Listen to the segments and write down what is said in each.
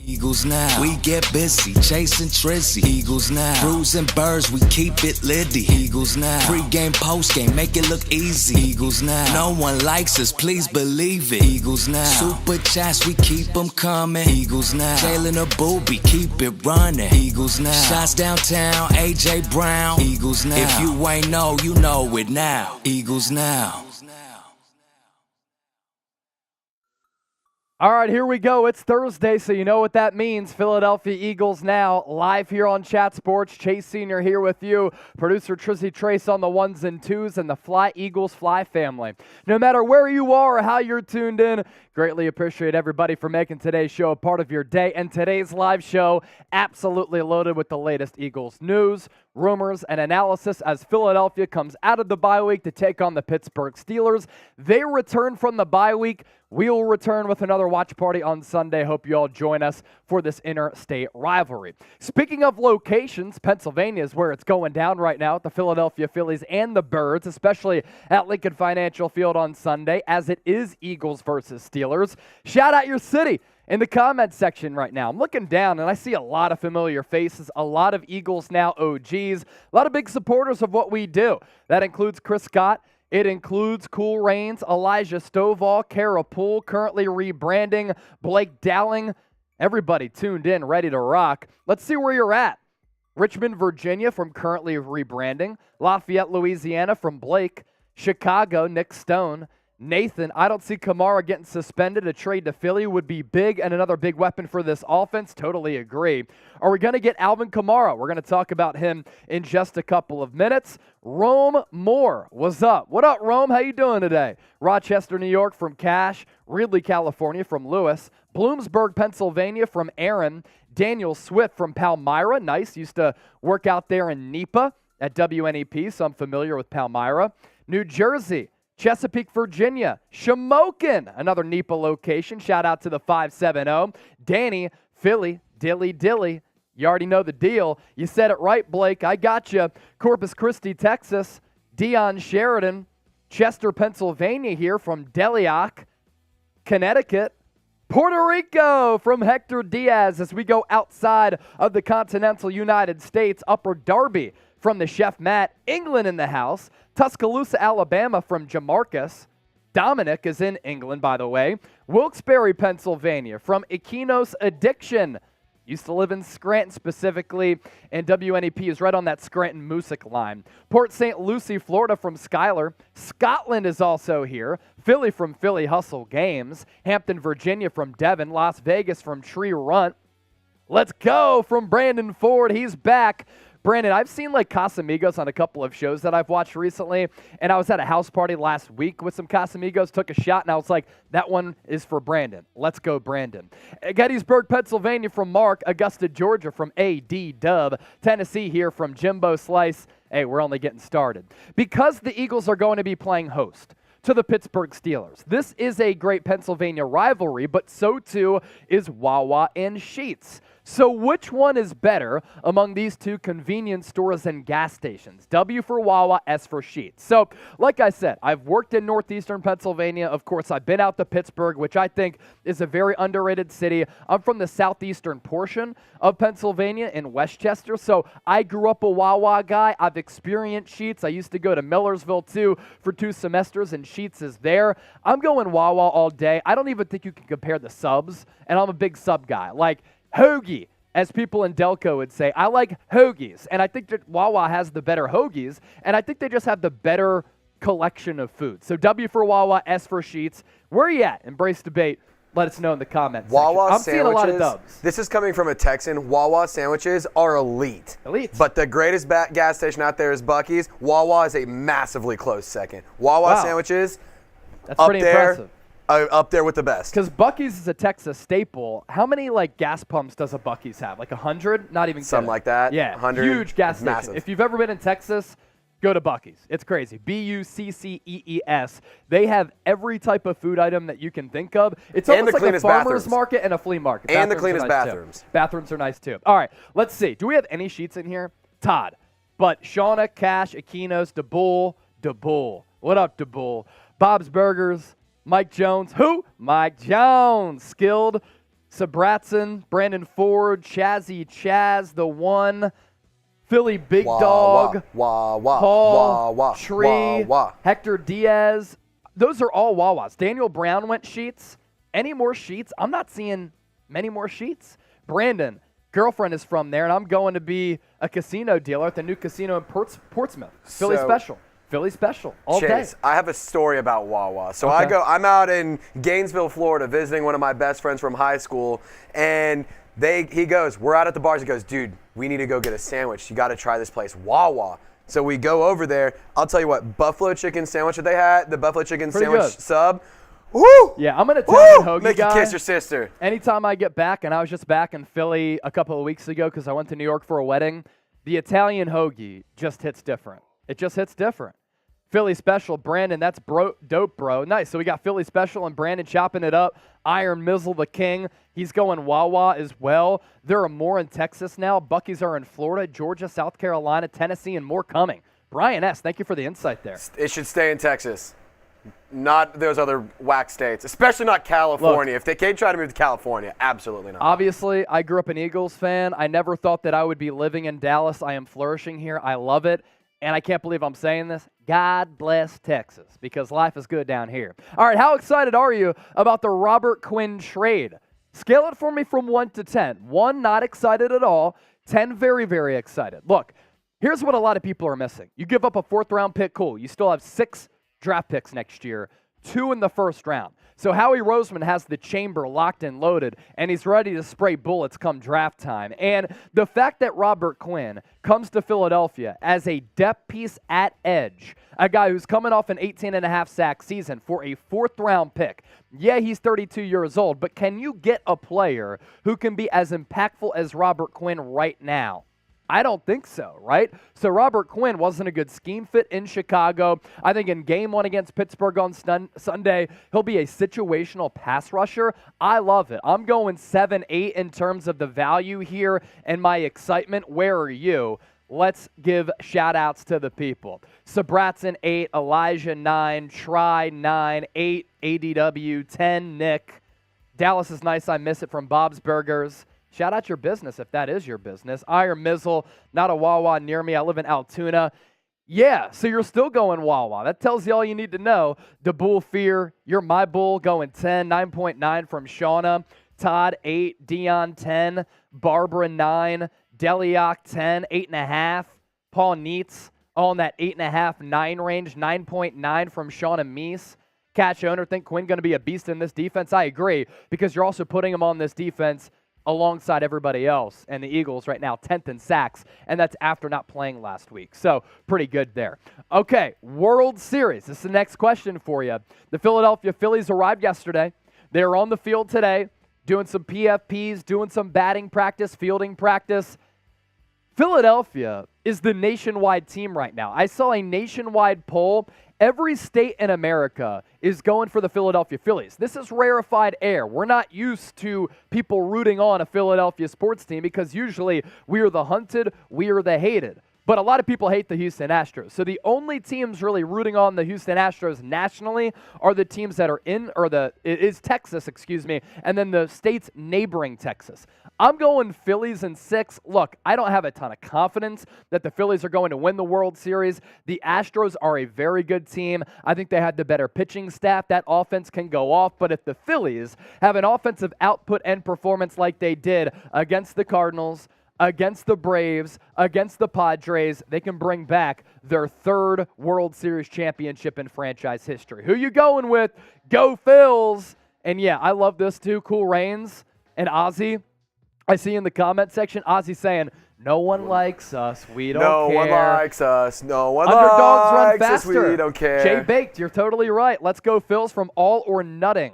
Eagles now. We get busy, chasing Trizzy. Eagles now. Bruising birds, we keep it litty. Eagles now. Pre-game, post-game, make it look easy. Eagles now. No one likes us, please believe it. Eagles now. Super chats, we keep them coming. Eagles now. Jalen a booby, keep it running. Eagles now. Shots downtown, A.J. Brown. Eagles now. If you ain't know, you know it now. Eagles now. All right, here we go. It's Thursday, so you know what that means. Philadelphia Eagles now, live here on Chat Sports. Chase Sr. here with you. Producer Trizzy Trace on the ones and twos, and the Fly Eagles Fly family. No matter where you are or how you're tuned in, greatly appreciate everybody for making today's show a part of your day. And today's live show, absolutely loaded with the latest Eagles news, rumors, and analysis as Philadelphia comes out of the bye week to take on the Pittsburgh Steelers. They return from the bye week. We will return with another watch party on Sunday. Hope you all join us for this interstate rivalry. Speaking of locations, Pennsylvania is where it's going down right now at the Philadelphia Phillies and the Birds, especially at Lincoln Financial Field on Sunday, as it is Eagles versus Steelers. Shout out your city in the comments section right now. I'm looking down, and I see a lot of familiar faces, a lot of Eagles Now OGs, a lot of big supporters of what we do. That includes Chris Scott. It includes Cool Rains, Elijah Stovall, Kara Poole, currently rebranding, Blake Dowling. Everybody tuned in, ready to rock. Let's see where you're at. Richmond, Virginia from currently rebranding. Lafayette, Louisiana from Blake. Chicago, Nick Stone. Nathan, I don't see Kamara getting suspended. A trade to Philly would be big and another big weapon for this offense. Totally agree. Are we going to get Alvin Kamara? We're going to talk about him in just a couple of minutes. Rome Moore, what's up? What up, Rome? How you doing today? Rochester, New York from Cash. Ridley, California from Lewis. Bloomsburg, Pennsylvania from Aaron. Daniel Swift from Palmyra. Nice. Used to work out there in NEPA at WNEP, so I'm familiar with Palmyra. New Jersey. Chesapeake, Virginia, Shamokin, another NEPA location. Shout out to the 570. Danny, Philly, Dilly. You already know the deal. You said it right, Blake. I got you. Corpus Christi, Texas. Dion Sheridan, Chester, Pennsylvania here from Delioc, Connecticut. Puerto Rico from Hector Diaz as we go outside of the continental United States. Upper Darby from the Chef Matt. England in the house. Tuscaloosa, Alabama from Jamarcus. Dominic is in England, by the way. Wilkes-Barre, Pennsylvania from Equinos Addiction. Used to live in Scranton specifically, and WNEP is right on that Scranton-Moosic line. Port St. Lucie, Florida from Skylar. Scotland is also here. Philly from Philly Hustle Games. Hampton, Virginia from Devon. Las Vegas from Tree Runt. Let's go from Brandon Ford. He's back. Brandon, I've seen like Casamigos on a couple of shows that I've watched recently, and I was at a house party last week with some Casamigos, took a shot, and I was like, that one is for Brandon. Let's go, Brandon. Gettysburg, Pennsylvania from Mark. Augusta, Georgia from A.D. Dub. Tennessee here from Jimbo Slice. Hey, we're only getting started. Because the Eagles are going to be playing host to the Pittsburgh Steelers. This is a great Pennsylvania rivalry, but so too is Wawa and Sheetz. So which one is better among these two convenience stores and gas stations? W for Wawa, S for Sheetz. So, like I said, I've worked in northeastern Pennsylvania. Of course, I've been out to Pittsburgh, which I think is a very underrated city. I'm from the southeastern portion of Pennsylvania in Westchester, so I grew up a Wawa guy. I've experienced Sheetz. I used to go to Millersville, too, for 2 semesters, and Sheetz is there. I'm going Wawa all day. I don't even think you can compare the subs, and I'm a big sub guy. Like, hoagie, as people in Delco would say. I like hoagies, and I think that Wawa has the better hoagies, and I think they just have the better collection of food. So W for Wawa, S for Sheetz. Where are you at? Embrace debate. Let us know in the comments Wawa section. I'm seeing a lot of dubs. This is coming from a Texan. Wawa sandwiches are elite. Elite. But the greatest gas station out there is Buc-ee's. Wawa is a massively close second. Wawa sandwiches, that's pretty impressive. Up there with the best. Because Buc-ee's is a Texas staple. How many gas pumps does a Buc-ee's have? Like 100? Not even something like that. Yeah, 100. Huge gas station. Massive. If you've ever been in Texas, go to Buc-ee's. It's crazy. Buccees. They have every type of food item that you can think of. It's almost like a farmer's market and a flea market. And the cleanest bathrooms. Bathrooms are nice too. All right, let's see. Do we have any Sheetz in here? Todd. But Shauna, Cash, Aquinos, DeBull. What up, DeBull? Bob's Burgers. Mike Jones. Who? Mike Jones. Skilled Sabratson, Brandon Ford, Chazzy Chaz, the one, Philly Big Dog, Paul, Tree, Hector Diaz. Those are all Wawas. Daniel Brown went Sheetz. Any more Sheetz? I'm not seeing many more Sheetz. Brandon, girlfriend is from there, and I'm going to be a casino dealer at the new casino in Portsmouth. Philly special all Chase, day. I have a story about Wawa. So Okay. I'm out in Gainesville, Florida, visiting one of my best friends from high school, and he goes, we're out at the bars. He goes, dude, we need to go get a sandwich. You got to try this place, Wawa. So we go over there. I'll tell you what, buffalo chicken sandwich that they had, the buffalo chicken Pretty sandwich good. sub. Woo! Yeah, I'm an Italian hoagie Make guy. you kiss your sister. Anytime I get back, and I was just back in Philly a couple of weeks ago because I went to New York for a wedding, the Italian hoagie just hits different. It just hits different. Philly Special, Brandon, that's dope, bro. Nice. So we got Philly Special and Brandon chopping it up. Iron Mizzle, the king. He's going Wawa as well. There are more in Texas now. Buc-ee's are in Florida, Georgia, South Carolina, Tennessee, and more coming. Brian S., thank you for the insight there. It should stay in Texas. Not those other whack states, especially not California. Look, if they can't try to move to California, absolutely not. Obviously, I grew up an Eagles fan. I never thought that I would be living in Dallas. I am flourishing here. I love it. And I can't believe I'm saying this. God bless Texas, because life is good down here. All right, how excited are you about the Robert Quinn trade? Scale it for me from 1 to 10. 1, not excited at all. 10, very, very excited. Look, here's what a lot of people are missing. You give up a 4th-round pick, cool. You still have 6 draft picks next year, 2 in the 1st round. So Howie Roseman has the chamber locked and loaded, and he's ready to spray bullets come draft time. And the fact that Robert Quinn comes to Philadelphia as a depth piece at edge, a guy who's coming off an 18.5 sack season for a 4th-round pick. Yeah, he's 32 years old, but can you get a player who can be as impactful as Robert Quinn right now? I don't think so, right? So Robert Quinn wasn't a good scheme fit in Chicago. I think in game 1 against Pittsburgh on Sunday, he'll be a situational pass rusher. I love it. I'm going 7-8 in terms of the value here and my excitement. Where are you? Let's give shout-outs to the people. Sabratson, 8. Elijah, 9. Try, 9. 8. ADW, 10. Nick. Dallas is nice. I miss it from Bob's Burgers. Shout out your business if that is your business. Iron Mizzle, not a Wawa near me. I live in Altoona. Yeah, so you're still going Wawa. That tells you all you need to know. The Bull Fear, you're my bull, going 10. 9.9 from Shauna. Todd, 8. Dion, 10. Barbara, 9. Deliac, 10. 8.5. Paul Neitz, all in that 8.5, 9 range. 9.9 from Shauna Meese. Catch owner, think Quinn going to be a beast in this defense? I agree, because you're also putting him on this defense alongside everybody else, and the Eagles right now 10th in sacks, and that's after not playing last week. So pretty good there. Okay, World Series. This is the next question for you. The Philadelphia Phillies arrived yesterday. They were on the field today doing some PFPs, doing some batting practice, fielding practice. Philadelphia is the nationwide team right now. I saw a nationwide poll. Every state in America is going for the Philadelphia Phillies. This is rarefied air. We're not used to people rooting on a Philadelphia sports team because usually we are the hunted, we are the hated. But a lot of people hate the Houston Astros. So the only teams really rooting on the Houston Astros nationally are the teams that are in, or it is Texas, and then the states neighboring Texas. I'm going Phillies in 6. Look, I don't have a ton of confidence that the Phillies are going to win the World Series. The Astros are a very good team. I think they had the better pitching staff. That offense can go off. But if the Phillies have an offensive output and performance like they did against the Cardinals, against the Braves, against the Padres, they can bring back their 3rd World Series championship in franchise history. Who you going with? Go Phils! And yeah, I love this too. Cool Rains and Ozzy. I see in the comment section, Ozzy saying, no one likes us, we don't care. No one likes us, no one Underdogs run likes us, faster. we don't care. Jay Baked, you're totally right. Let's go Phils from All or Nutting.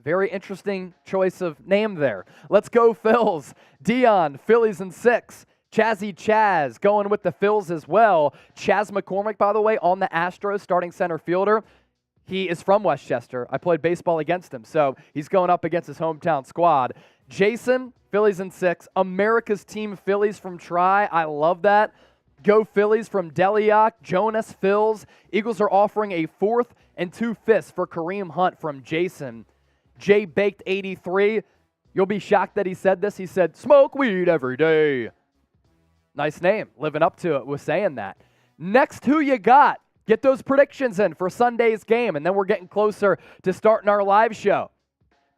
Very interesting choice of name there. Let's go Phils. Dion, Phillies in 6. Chazzy Chaz going with the Phils as well. Chaz McCormick, by the way, on the Astros, starting center fielder. He is from Westchester. I played baseball against him, so he's going up against his hometown squad. Jason, Phillies in 6. America's Team Phillies from Tri. I love that. Go Phillies from Deliac. Jonas Phils. Eagles are offering a 4th and 2 5ths for Kareem Hunt from Jason. Jay Baked 83. You'll be shocked that he said this. He said, smoke weed every day. Nice name. Living up to it with saying that. Next, who you got? Get those predictions in for Sunday's game, and then we're getting closer to starting our live show.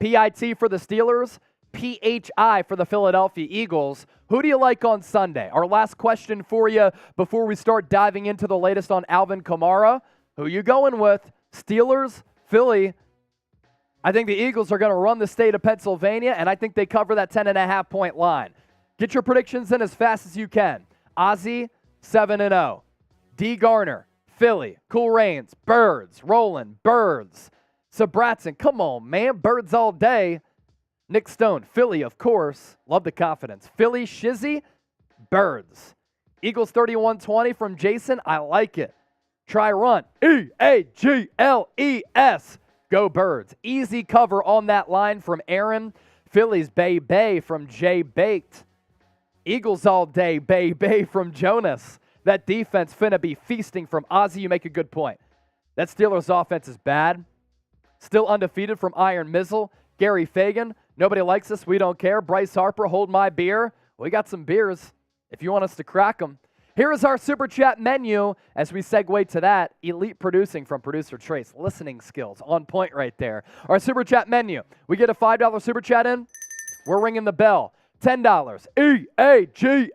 PIT for the Steelers, PHI for the Philadelphia Eagles. Who do you like on Sunday? Our last question for you before we start diving into the latest on Alvin Kamara. Who you going with? Steelers, Philly? I think the Eagles are going to run the state of Pennsylvania, and I think they cover that 10.5-point line. Get your predictions in as fast as you can. Ozzy, 7-0. D. Garner, Philly. Cool Rains, Birds. Roland, Birds. Sabratson, come on, man. Birds all day. Nick Stone, Philly, of course. Love the confidence. Philly, Shizzy, Birds. Eagles 31-20 from Jason. I like it. Try run. E-A-G-L-E-S. Go Birds. Easy cover on that line from Aaron. Phillies, Bay from Jay Baked. Eagles all day, Bay from Jonas. That defense finna be feasting from Ozzy. You make a good point. That Steelers offense is bad. Still undefeated from Iron Mizzle. Gary Fagan, nobody likes us. We don't care. Bryce Harper, hold my beer. We got some beers if you want us to crack them. Here is our Super Chat menu as we segue to that. Elite producing from producer Trace. Listening skills on point right there. Our Super Chat menu. We get a $5 Super Chat in. We're ringing the bell. $10. E-A-G-L-E-S.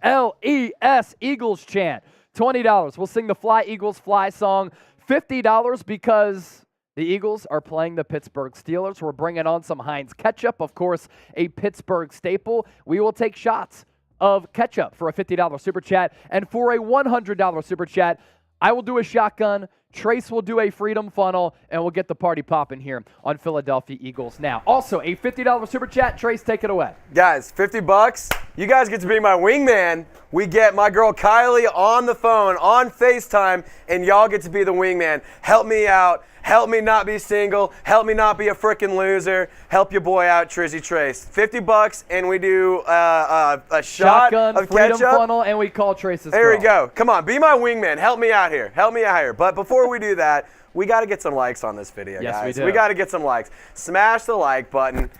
Eagles chant. $20. We'll sing the Fly Eagles Fly song. $50 because the Eagles are playing the Pittsburgh Steelers. We're bringing on some Heinz ketchup, of course, a Pittsburgh staple. We will take shots of ketchup for a $50 Super Chat. And for a $100 Super Chat, I will do a shotgun. Trace will do a freedom funnel, and we'll get the party popping here on Philadelphia Eagles Now. Also, a $50 Super Chat. Trace, take it away. Guys, $50. You guys get to be my wingman. We get my girl Kylie on the phone, on FaceTime, and y'all get to be the wingman. Help me out. Help me not be single. Help me not be a freaking loser. Help your boy out, Trizzy Trace. $50, and we do a shot Shotgun, of freedom ketchup. funnel, and we call Trace's There girl. we go. Come on, be my wingman. Help me out here. Help me out here. But before we do that, we got to get some likes on this video, Yes, guys. we do. We got to get some likes. Smash the like button.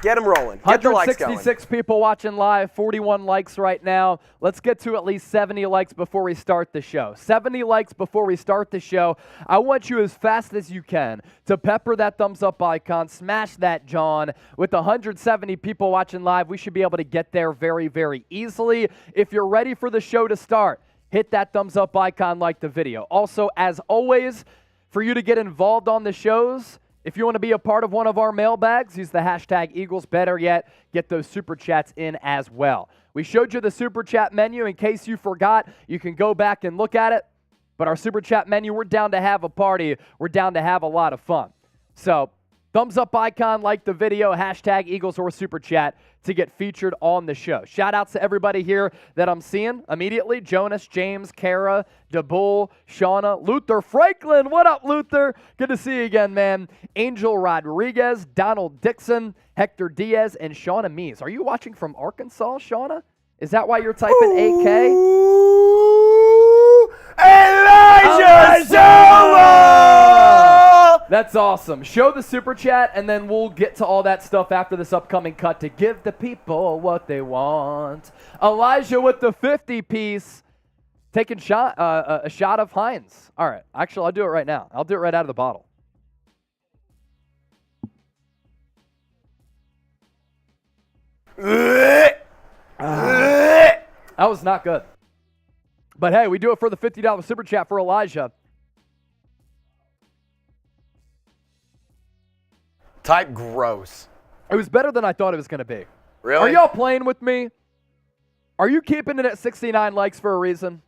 Get them rolling. Get the likes going. 166 people watching live, 41 likes right now. Let's get to at least 70 likes before we start the show. 70 likes before we start the show. I want you as fast as you can to pepper that thumbs up icon, smash that John. With 170 people watching live, we should be able to get there very, very easily. If you're ready for the show to start, hit that thumbs up icon, like the video. Also, as always, for you to get involved on the shows, if you want to be a part of one of our mailbags, use the hashtag Eagles. Better yet, get those Super Chats in as well. We showed you the Super Chat menu. In case you forgot, you can go back and look at it. But our Super Chat menu, we're down to have a party. We're down to have a lot of fun. So, thumbs up icon, like the video, hashtag Eagles or Super Chat to get featured on the show. Shout outs to everybody here that I'm seeing immediately. Jonas, James, Kara, DeBull, Shauna, Luther Franklin. What up, Luther? Good to see you again, man. Angel Rodriguez, Donald Dixon, Hector Diaz, and Shauna Mees. Are you watching from Arkansas, Shauna? Is that why you're typing AK? Elijah Silva! That's awesome. Show the Super Chat, and then we'll get to all that stuff after this upcoming cut to give the people what they want. Elijah with the 50-piece, taking a shot of Heinz. All right. Actually, I'll do it right now. I'll do it right out of the bottle. That was not good. But hey, we do it for the $50 Super Chat for Elijah. Type gross. It was better than I thought it was going to be. Really? Are y'all playing with me? Are you keeping it at 69 likes for a reason?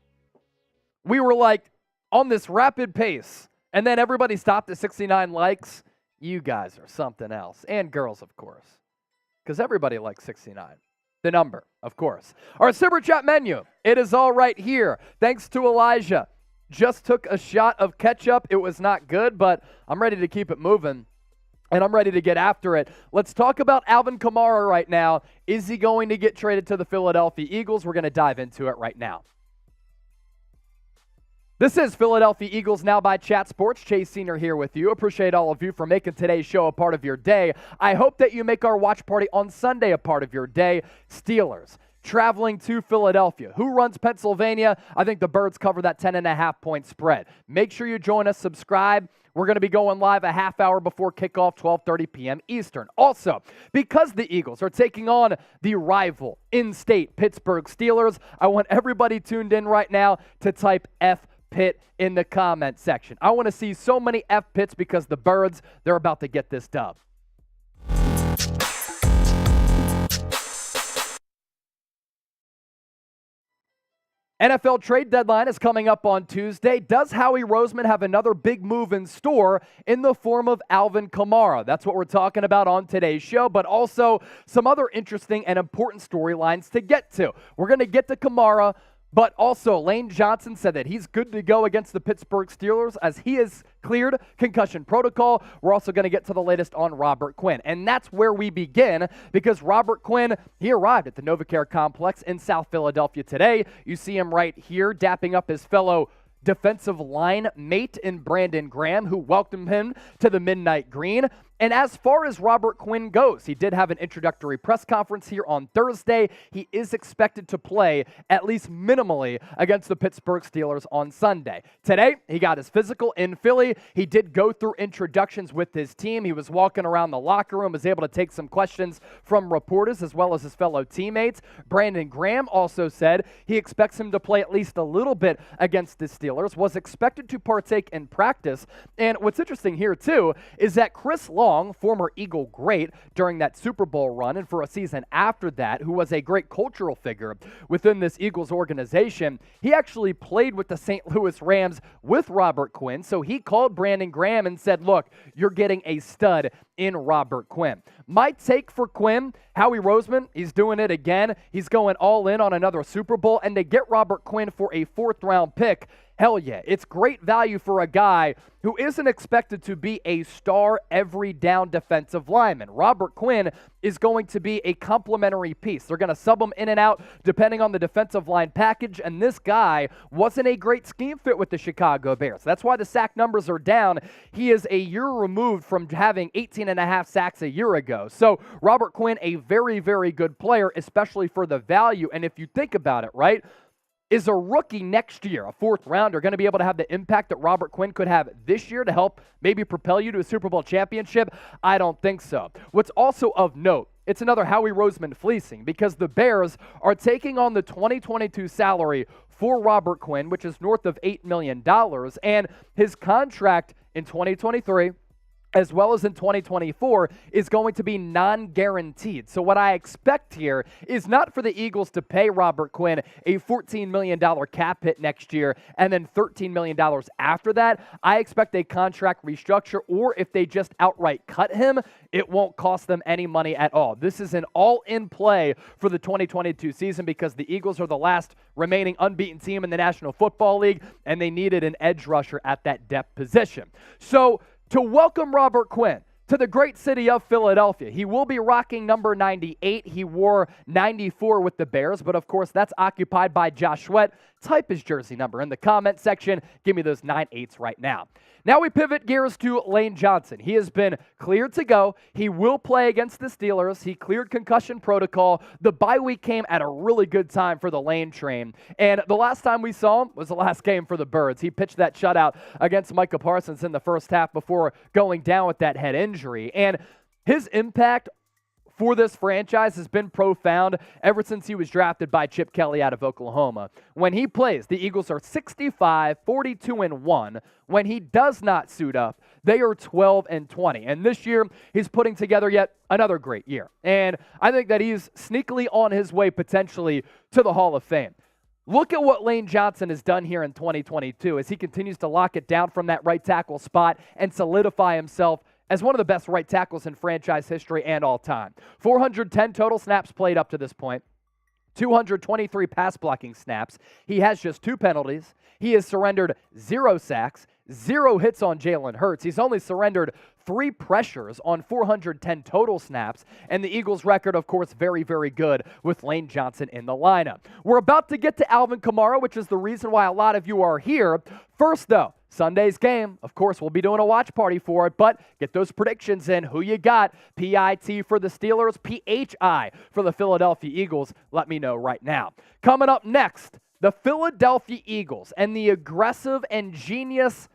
We were like on this rapid pace, and then everybody stopped at 69 likes. You guys are something else. And girls, of course. Because everybody likes 69. The number, of course. Our Super Chat menu. It is all right here. Thanks to Elijah. Just took a shot of ketchup. It was not good, but I'm ready to keep it moving. And I'm ready to get after it. Let's talk about Alvin Kamara right now. Is he going to get traded to the Philadelphia Eagles? We're going to dive into it right now. This is Philadelphia Eagles Now by Chat Sports. Chase Senior here with you. Appreciate all of you for making today's show a part of your day. I hope that you make our watch party on Sunday a part of your day. Steelers traveling to Philadelphia. Who runs Pennsylvania? I think the Birds cover that 10.5-point spread. Make sure you join us, subscribe. We're going to be going live a half hour before kickoff, 12:30 p.m. Eastern. Also, because the Eagles are taking on the rival in-state Pittsburgh Steelers, I want everybody tuned in right now to type F Pitt in the comment section. I want to see so many F Pitts because the Birds, they're about to get this dub. NFL trade deadline is coming up on Tuesday. Does Howie Roseman have another big move in store in the form of Alvin Kamara? That's what we're talking about on today's show, but also some other interesting and important storylines to get to. We're going to get to Kamara, but also Lane Johnson said that he's good to go against the Pittsburgh Steelers as he is cleared concussion protocol. We're also going to get to the latest on Robert Quinn. And that's where we begin because Robert Quinn, he arrived at the NovaCare Complex in South Philadelphia today. You see him right here dapping up his fellow defensive line mate in Brandon Graham, who welcomed him to the Midnight Green. And as far as Robert Quinn goes, he did have an introductory press conference here on Thursday. He is expected to play at least minimally against the Pittsburgh Steelers on Sunday. Today, he got his physical in Philly. He did go through introductions with his team. He was walking around the locker room, was able to take some questions from reporters as well as his fellow teammates. Brandon Graham also said he expects him to play at least a little bit against the Steelers, was expected to partake in practice. And what's interesting here, too, is that Chris Long, former Eagle great during that Super Bowl run and for a season after that, who was a great cultural figure within this Eagles organization, he actually played with the St. Louis Rams with Robert Quinn. So he called Brandon Graham and said, look, you're getting a stud in Robert Quinn. My take for Quinn, Howie Roseman, he's doing it again. He's going all in on another Super Bowl, and to get Robert Quinn for a fourth-round pick, hell yeah. It's great value for a guy who isn't expected to be a star every down defensive lineman. Robert Quinn is going to be a complementary piece. They're going to sub him in and out depending on the defensive line package, and this guy wasn't a great scheme fit with the Chicago Bears. That's why the sack numbers are down. He is a year removed from having 18.5 sacks a year ago. So Robert Quinn, a very, very good player, especially for the value. And if you think about it, right, is a rookie next year, a fourth rounder, going to be able to have the impact that Robert Quinn could have this year to help maybe propel you to a Super Bowl championship? I don't think so. What's also of note, it's another Howie Roseman fleecing because the Bears are taking on the 2022 salary for Robert Quinn, which is north of $8 million, and his contract in 2023 as well as in 2024, is going to be non-guaranteed. So what I expect here is not for the Eagles to pay Robert Quinn a $14 million cap hit next year and then $13 million after that. I expect a contract restructure, or if they just outright cut him, it won't cost them any money at all. This is an all-in play for the 2022 season because the Eagles are the last remaining unbeaten team in the National Football League, and they needed an edge rusher at that depth position. So to welcome Robert Quinn to the great city of Philadelphia, he will be rocking number 98. He wore 94 with the Bears, but of course that's occupied by Josh Sweat. Type his jersey number in the comment section. Give me those 98s right now. Now we pivot gears to Lane Johnson. He has been cleared to go. He will play against the Steelers. He cleared concussion protocol. The bye week came at a really good time for the Lane train. And the last time we saw him was the last game for the Birds. He pitched that shutout against Micah Parsons in the first half before going down with that head injury. And his impact for this franchise has been profound ever since he was drafted by Chip Kelly out of Oklahoma. When he plays, the Eagles are 65, 42-1. When he does not suit up, they are 12-20. And this year, he's putting together yet another great year. And I think that he's sneakily on his way potentially to the Hall of Fame. Look at what Lane Johnson has done here in 2022 as he continues to lock it down from that right tackle spot and solidify himself as one of the best right tackles in franchise history and all time. 410 total snaps played up to this point, 223 pass blocking snaps. He has just 2 penalties. He has surrendered 0 sacks, 0 hits on Jalen Hurts. He's only surrendered 3 pressures on 410 total snaps, and the Eagles' record, of course, very, very good with Lane Johnson in the lineup. We're about to get to Alvin Kamara, which is the reason why a lot of you are here. First, though, Sunday's game, of course, we'll be doing a watch party for it, but get those predictions in. Who you got? PIT for the Steelers, PHI for the Philadelphia Eagles. Let me know right now. Coming up next, the Philadelphia Eagles and the aggressive and genius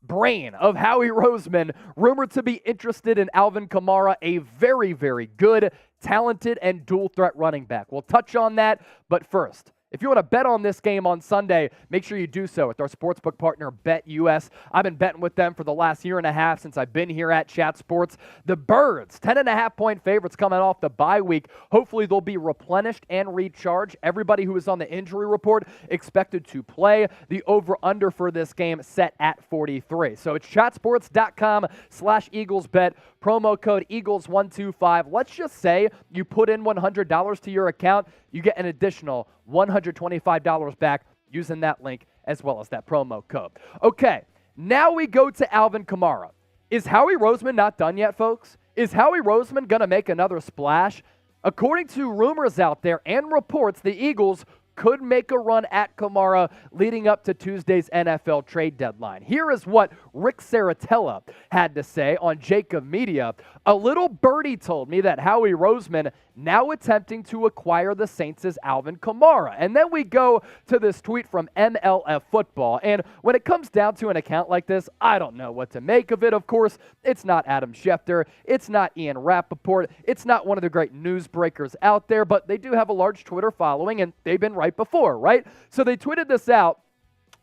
brain of Howie Roseman, rumored to be interested in Alvin Kamara, a very, very good, talented, and dual-threat running back. We'll touch on that, but first, if you want to bet on this game on Sunday, make sure you do so with our sportsbook partner, BetUS. I've been betting with them for the last year and a half since I've been here at Chat Sports. The Birds, 10.5-point favorites coming off the bye week. Hopefully they'll be replenished and recharged. Everybody who is on the injury report expected to play. The over-under for this game set at 43. So it's chatsports.com/EaglesBet. Promo code Eagles125. Let's just say you put in $100 to your account, you get an additional $125 back using that link as well as that promo code. Okay, now we go to Alvin Kamara. Is Howie Roseman not done yet, folks? Is Howie Roseman going to make another splash? According to rumors out there and reports, the Eagles could make a run at Kamara leading up to Tuesday's NFL trade deadline. Here is what Rick Saratella had to say on Jacob Media. A little birdie told me that Howie Roseman now attempting to acquire the Saints' Alvin Kamara. And then we go to this tweet from MLF Football. And when it comes down to an account like this, I don't know what to make of it. Of course, it's not Adam Schefter. It's not Ian Rappaport. It's not one of the great newsbreakers out there, but they do have a large Twitter following, and they've been right before, right? So they tweeted this out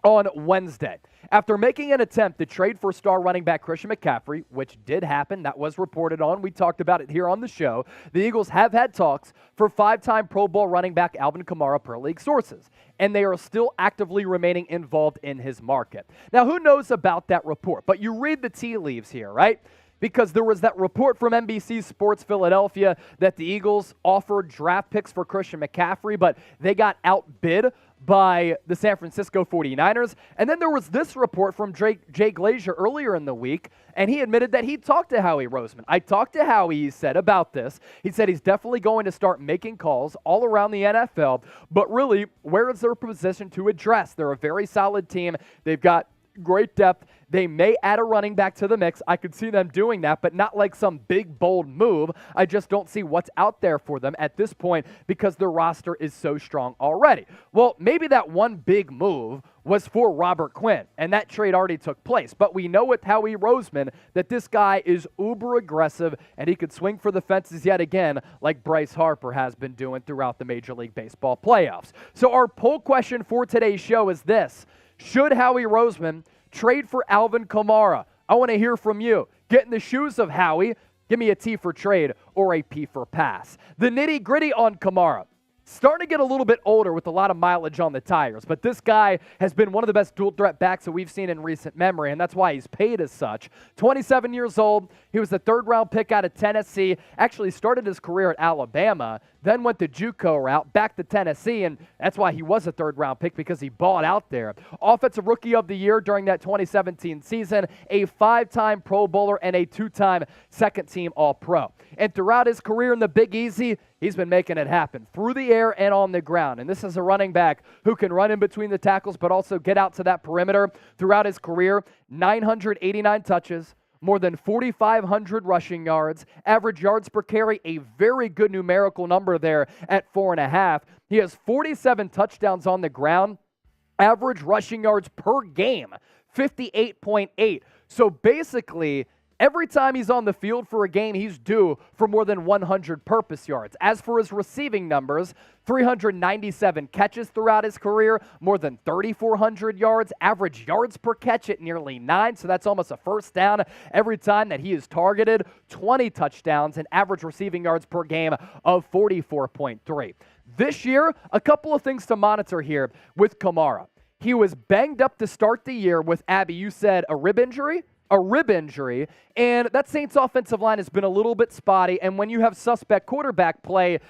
on Wednesday. After making an attempt to trade for star running back Christian McCaffrey, which did happen, that was reported on, we talked about it here on the show, the Eagles have had talks for 5-time Pro Bowl running back Alvin Kamara per league sources, and they are still actively remaining involved in his market. Now, who knows about that report? But you read the tea leaves here, right? Because there was that report from NBC Sports Philadelphia that the Eagles offered draft picks for Christian McCaffrey, but they got outbid by the San Francisco 49ers. And then there was this report from Jay Glazier earlier in the week, and he admitted that he talked to Howie Roseman. I talked to Howie, he said, about this. He said he's definitely going to start making calls all around the NFL, but really, where is their position to address? They're a very solid team. They've got great depth. They may add a running back to the mix. I could see them doing that, but not like some big, bold move. I just don't see what's out there for them at this point because their roster is so strong already. Well, maybe that one big move was for Robert Quinn, and that trade already took place. But we know with Howie Roseman that this guy is uber aggressive, and he could swing for the fences yet again like Bryce Harper has been doing throughout the Major League Baseball playoffs. So our poll question for today's show is this: should Howie Roseman trade for Alvin Kamara? I want to hear from you. Get in the shoes of Howie. Give me a T for trade or a P for pass. The nitty-gritty on Kamara. Starting to get a little bit older with a lot of mileage on the tires, but this guy has been one of the best dual-threat backs that we've seen in recent memory, and that's why he's paid as such. 27 years old. He was the third-round pick out of Tennessee. Actually started his career at Alabama, then went the JUCO route, back to Tennessee, and that's why he was a third-round pick, because he balled out there. Offensive Rookie of the Year during that 2017 season, a 5-time Pro Bowler, and a 2-time second-team All-Pro. And throughout his career in the Big Easy, he's been making it happen through the air and on the ground. And this is a running back who can run in between the tackles but also get out to that perimeter. Throughout his career, 989 touches, more than 4,500 rushing yards, average yards per carry, a very good numerical number there at 4.5. He has 47 touchdowns on the ground, average rushing yards per game, 58.8. So basically, every time he's on the field for a game, he's due for more than 100 purpose yards. As for his receiving numbers, 397 catches throughout his career, more than 3,400 yards, average yards per catch at nearly 9, so that's almost a first down every time that he is targeted, 20 touchdowns, and average receiving yards per game of 44.3. This year, a couple of things to monitor here with Kamara. He was banged up to start the year with, Abby, you said a rib injury? A rib injury, and that Saints offensive line has been a little bit spotty, and when you have suspect quarterback play,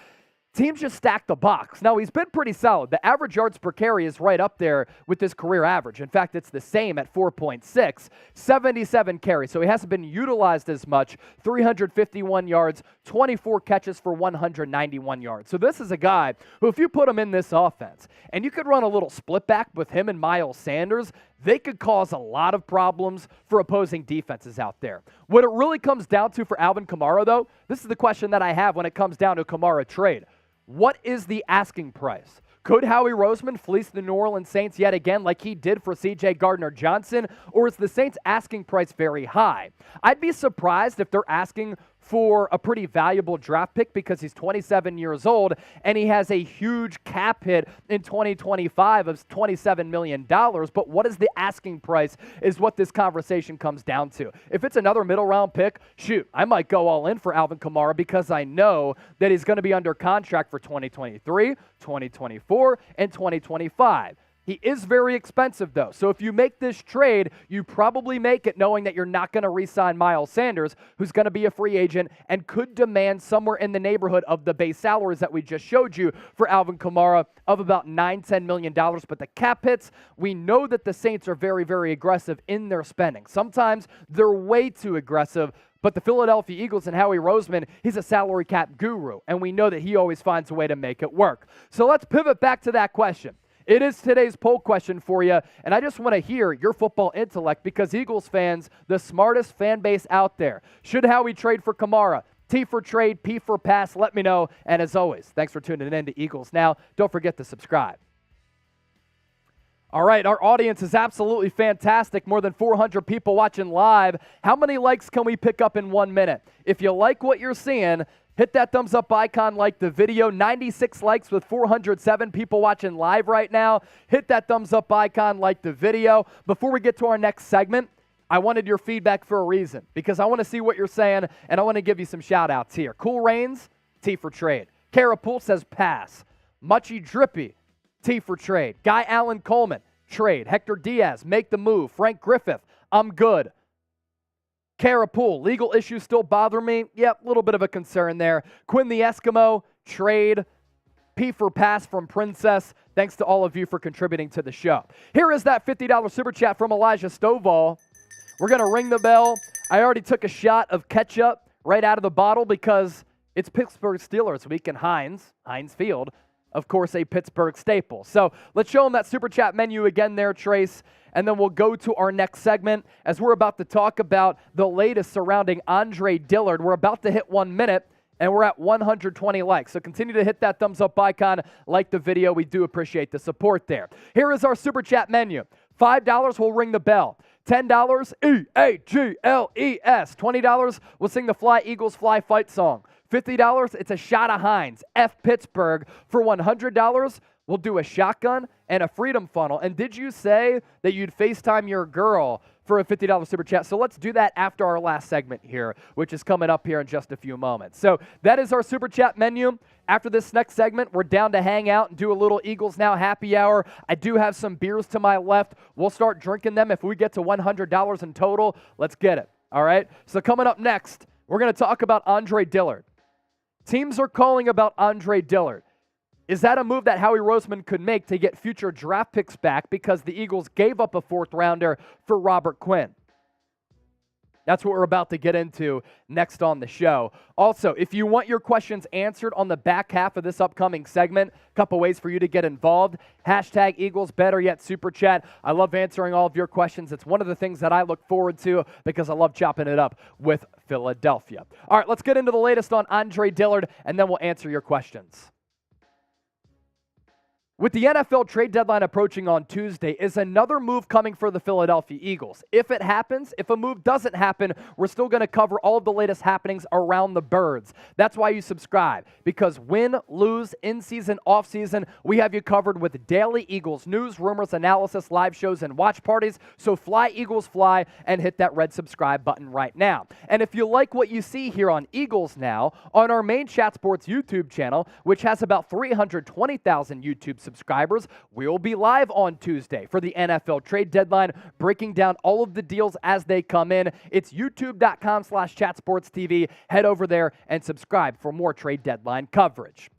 teams just stack the box. Now, he's been pretty solid. The average yards per carry is right up there with his career average. In fact, it's the same at 4.6, 77 carries. So he hasn't been utilized as much, 351 yards, 24 catches for 191 yards. So this is a guy who, if you put him in this offense, and you could run a little split back with him and Miles Sanders, they could cause a lot of problems for opposing defenses out there. What it really comes down to for Alvin Kamara, though, this is the question that I have when it comes down to a Kamara trade. What is the asking price? Could Howie Roseman fleece the New Orleans Saints yet again like he did for C.J. Gardner-Johnson, or is the Saints' asking price very high? I'd be surprised if they're asking for a pretty valuable draft pick because he's 27 years old and he has a huge cap hit in 2025 of $27 million. But what is the asking price is what this conversation comes down to. If it's another middle round pick, shoot, I might go all in for Alvin Kamara because I know that he's going to be under contract for 2023, 2024, and 2025. He is very expensive, though. So if you make this trade, you probably make it knowing that you're not going to re-sign Miles Sanders, who's going to be a free agent and could demand somewhere in the neighborhood of the base salaries that we just showed you for Alvin Kamara of about $9-10 million. But the cap hits, we know that the Saints are very, very aggressive in their spending. Sometimes they're way too aggressive. But the Philadelphia Eagles and Howie Roseman, he's a salary cap guru, and we know that he always finds a way to make it work. So let's pivot back to that question. It is today's poll question for you, and I just want to hear your football intellect because Eagles fans, the smartest fan base out there. Should Howie trade for Kamara? T for trade, P for pass, let me know. And as always, thanks for tuning in to Eagles Now. Don't forget to subscribe. All right, our audience is absolutely fantastic. More than 400 people watching live. How many likes can we pick up in 1 minute? If you like what you're seeing, hit that thumbs up icon, like the video. 96 likes with 407 people watching live right now. Hit that thumbs up icon, like the video. Before we get to our next segment, I wanted your feedback for a reason because I want to see what you're saying, and I want to give you some shout-outs here. Cool Rains, T for trade. Kara Poole says pass. Muchy Drippy, T for trade. Guy Allen Coleman, trade. Hector Diaz, make the move. Frank Griffith, I'm good. Kara Poole, legal issues still bother me. Yep, a little bit of a concern there. Quinn the Eskimo, trade. P for pass from Princess. Thanks to all of you for contributing to the show. Here is that $50 super chat from Elijah Stovall. We're going to ring the bell. I already took a shot of ketchup right out of the bottle because it's Pittsburgh Steelers week in Heinz Field. Of course, a Pittsburgh staple. So let's show them that super chat menu again there, Trace. And then we'll go to our next segment as we're about to talk about the latest surrounding Andre Dillard. We're about to hit 1 minute, and we're at 120 likes. So continue to hit that thumbs up icon, like the video. We do appreciate the support there. Here is our super chat menu. $5 will ring the bell. $10, EAGLES. $20, we'll sing the Fly Eagles Fly Fight song. $50, it's a shot of Heinz, F Pittsburgh. For $100, we'll do a shotgun and a freedom funnel. And did you say that you'd FaceTime your girl for a $50 super chat? So let's do that after our last segment here, which is coming up here in just a few moments. So that is our super chat menu. After this next segment, we're down to hang out and do a little Eagles Now happy hour. I do have some beers to my left. We'll start drinking them if we get to $100 in total. Let's get it. All right? So coming up next, we're going to talk about Andre Dillard. Teams are calling about Andre Dillard. Is that a move that Howie Roseman could make to get future draft picks back because the Eagles gave up a fourth rounder for Robert Quinn? That's what we're about to get into next on the show. Also, if you want your questions answered on the back half of this upcoming segment, a couple ways for you to get involved. Hashtag Eagles, better yet, Super Chat. I love answering all of your questions. It's one of the things that I look forward to because I love chopping it up with Philadelphia. All right, let's get into the latest on Andre Dillard, and then we'll answer your questions. With the NFL trade deadline approaching on Tuesday, is another move coming for the Philadelphia Eagles? If it happens, if a move doesn't happen, we're still going to cover all of the latest happenings around the birds. That's why you subscribe, because win, lose, in-season, off-season, we have you covered with daily Eagles news, rumors, analysis, live shows, and watch parties. So fly, Eagles, fly, and hit that red subscribe button right now. And if you like what you see here on Eagles Now, on our main Chat Sports YouTube channel, which has about 320,000 YouTube subscribers, we'll be live on Tuesday for the NFL trade deadline, breaking down all of the deals as they come in. It's youtube.com/chatsportstv. Head over there and subscribe for more trade deadline coverage.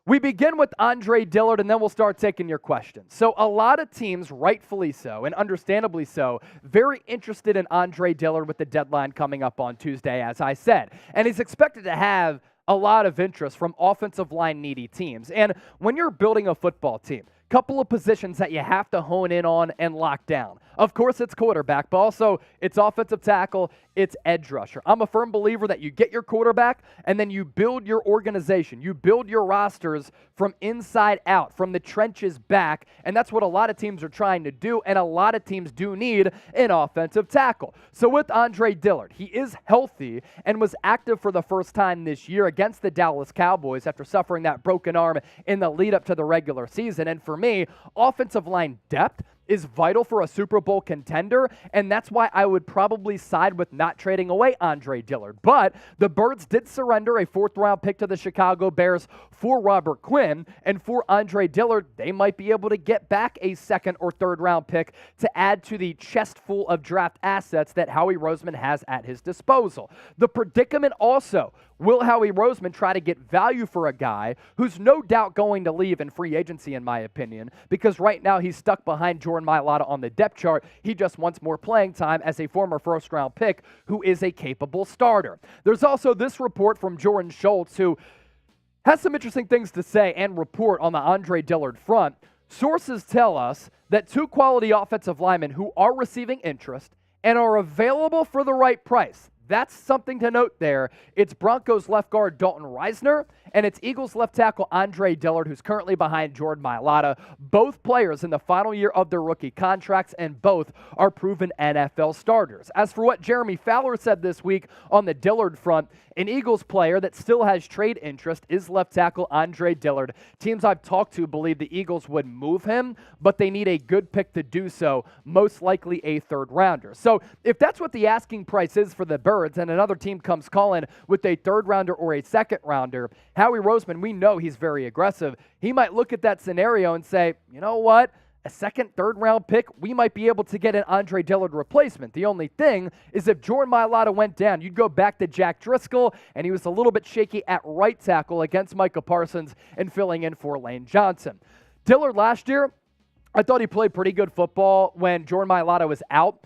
We begin with Andre Dillard, and then we'll start taking your questions. So a lot of teams, rightfully so, and understandably so, very interested in Andre Dillard with the deadline coming up on Tuesday, as I said. And he's expected to have a lot of interest from offensive line needy teams. And when you're building a football team, couple of positions that you have to hone in on and lock down. Of course, it's quarterback, but also it's offensive tackle, it's edge rusher. I'm a firm believer that you get your quarterback and then you build your organization. You build your rosters from inside out, from the trenches back, and that's what a lot of teams are trying to do, and a lot of teams do need an offensive tackle. So with Andre Dillard, he is healthy and was active for the first time this year against the Dallas Cowboys after suffering that broken arm in the lead up to the regular season. And for me, offensive line depth is vital for a Super Bowl contender, and that's why I would probably side with not trading away Andre Dillard. But the Birds did surrender a fourth-round pick to the Chicago Bears for Robert Quinn, and for Andre Dillard, they might be able to get back a second or third-round pick to add to the chest full of draft assets that Howie Roseman has at his disposal. The predicament also, will Howie Roseman try to get value for a guy who's no doubt going to leave in free agency, in my opinion, because right now he's stuck behind Jordan Mailata on the depth chart. He just wants more playing time as a former first-round pick who is a capable starter. There's also this report from Jordan Schultz, who has some interesting things to say and report on the Andre Dillard front. Sources tell us that two quality offensive linemen who are receiving interest and are available for the right price. That's something to note there. It's Broncos left guard Dalton Reisner, and it's Eagles left tackle Andre Dillard, who's currently behind Jordan Mailata. Both players in the final year of their rookie contracts, and both are proven NFL starters. As for what Jeremy Fowler said this week on the Dillard front, an Eagles player that still has trade interest is left tackle Andre Dillard. Teams I've talked to believe the Eagles would move him, but they need a good pick to do so, most likely a third rounder. So if that's what the asking price is for the Birds, and another team comes calling with a third rounder or a second rounder, Howie Roseman, we know he's very aggressive. He might look at that scenario and say, you know what? A second, third round pick, we might be able to get an Andre Dillard replacement. The only thing is if Jordan Mailata went down, you'd go back to Jack Driscoll, and he was a little bit shaky at right tackle against Micah Parsons and filling in for Lane Johnson. Dillard last year, I thought he played pretty good football when Jordan Mailata was out.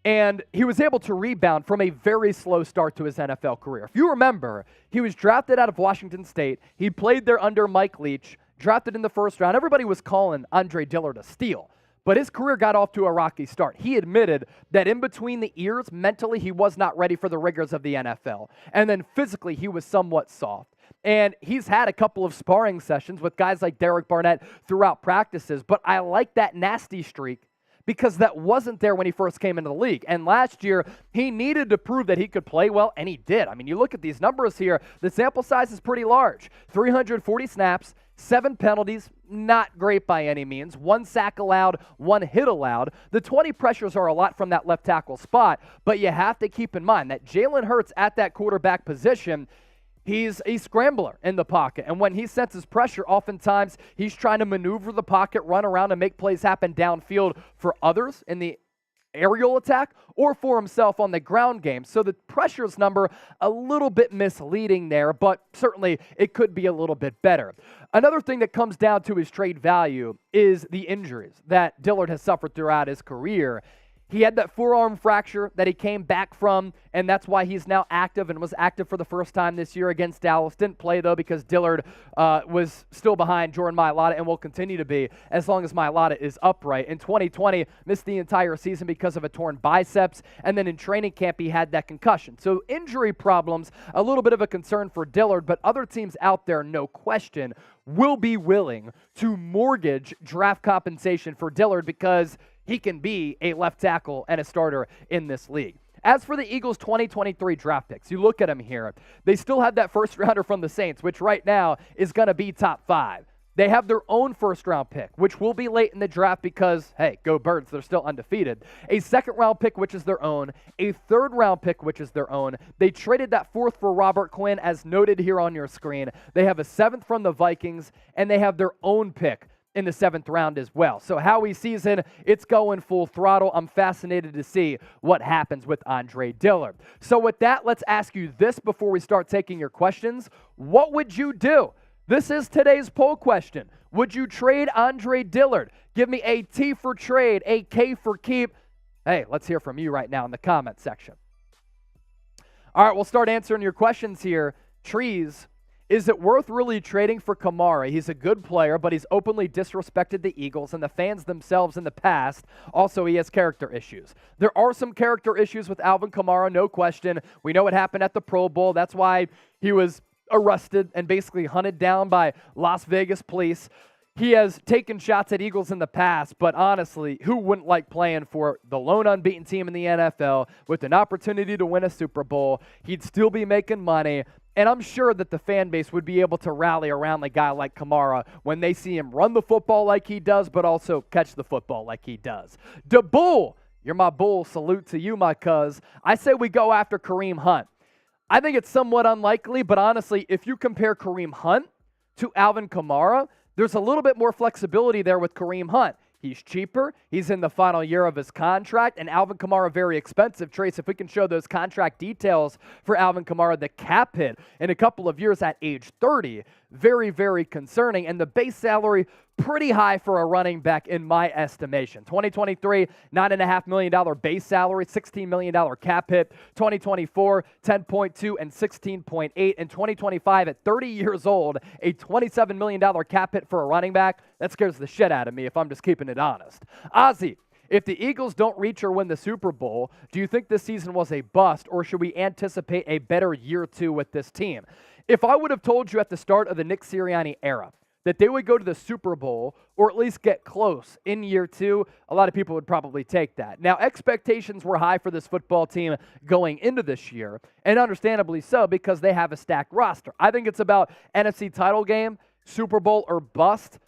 And he was able to rebound from a very slow start to his NFL career. If you remember, he was drafted out of Washington State. He played there under Mike Leach, drafted in the first round. Everybody was calling Andre Dillard a steal. But his career got off to a rocky start. He admitted that in between the ears, mentally, he was not ready for the rigors of the NFL. And then physically, he was somewhat soft. And he's had a couple of sparring sessions with guys like Derek Barnett throughout practices. But I like that nasty streak, because that wasn't there when he first came into the league. And last year, he needed to prove that he could play well, and he did. I mean, you look at these numbers here, the sample size is pretty large. 340 snaps, 7 penalties, not great by any means. 1 sack allowed, 1 hit allowed. The 20 pressures are a lot from that left tackle spot, but you have to keep in mind that Jalen Hurts at that quarterback position, he's a scrambler in the pocket, and when he senses pressure, oftentimes he's trying to maneuver the pocket, run around, and make plays happen downfield for others in the aerial attack or for himself on the ground game. So the pressures number, a little bit misleading there, but certainly it could be a little bit better. Another thing that comes down to his trade value is the injuries that Dillard has suffered throughout his career. He had that forearm fracture that he came back from, and that's why he's now active and was active for the first time this year against Dallas. Didn't play, though, because Dillard was still behind Jordan Mailata and will continue to be as long as Mailata is upright. In 2020, missed the entire season because of a torn biceps, and then in training camp, he had that concussion. So injury problems, a little bit of a concern for Dillard, but other teams out there, no question, will be willing to mortgage draft compensation for Dillard because he can be a left tackle and a starter in this league. As for the Eagles' 2023 draft picks, you look at them here. They still have that first rounder from the Saints, which right now is going to be top 5. They have their own first-round pick, which will be late in the draft because, hey, go Birds, they're still undefeated. A second-round pick, which is their own. A third-round pick, which is their own. They traded that fourth for Robert Quinn, as noted here on your screen. They have a 7th from the Vikings, and they have their own pick in the 7th round as well. So Howie season, it's going full throttle. I'm fascinated to see what happens with Andre Dillard. So with that, let's ask you this before we start taking your questions. What would you do? This is today's poll question. Would you trade Andre Dillard? Give me a T for trade, a K for keep. Hey, let's hear from you right now in the comment section. All right, we'll start answering your questions here. Trees, is it worth really trading for Kamara? He's a good player, but he's openly disrespected the Eagles and the fans themselves in the past. Also, he has character issues. There are some character issues with Alvin Kamara, no question. We know what happened at the Pro Bowl. That's why he was arrested and basically hunted down by Las Vegas police. He has taken shots at Eagles in the past, but honestly, who wouldn't like playing for the lone unbeaten team in the NFL with an opportunity to win a Super Bowl? He'd still be making money, and I'm sure that the fan base would be able to rally around a guy like Kamara when they see him run the football like he does, but also catch the football like he does. Da Bull, you're my bull. Salute to you, my cuz. I say we go after Kareem Hunt. I think it's somewhat unlikely, but honestly, if you compare Kareem Hunt to Alvin Kamara, there's a little bit more flexibility there with Kareem Hunt. He's cheaper. He's in the final year of his contract. And Alvin Kamara, very expensive. Trace, if we can show those contract details for Alvin Kamara, the cap hit in a couple of years at age 30, very, very concerning. And the base salary, pretty high for a running back in my estimation. 2023, $9.5 million base salary, $16 million cap hit. 2024, 10.2 and 16.8. And 2025, at 30 years old, a $27 million cap hit for a running back. That scares the shit out of me if I'm just keeping it honest. Ozzy, if the Eagles don't reach or win the Super Bowl, do you think this season was a bust, or should we anticipate a better year two with this team? If I would have told you at the start of the Nick Sirianni era that they would go to the Super Bowl or at least get close in year two, a lot of people would probably take that. Now, expectations were high for this football team going into this year, and understandably so because they have a stacked roster. I think it's about NFC title game, Super Bowl or bust.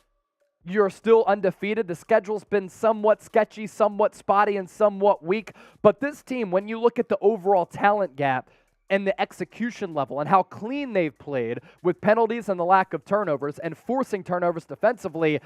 You're still undefeated. The schedule's been somewhat sketchy, somewhat spotty, and somewhat weak. But this team, when you look at the overall talent gap and the execution level and how clean they've played with penalties and the lack of turnovers and forcing turnovers defensively,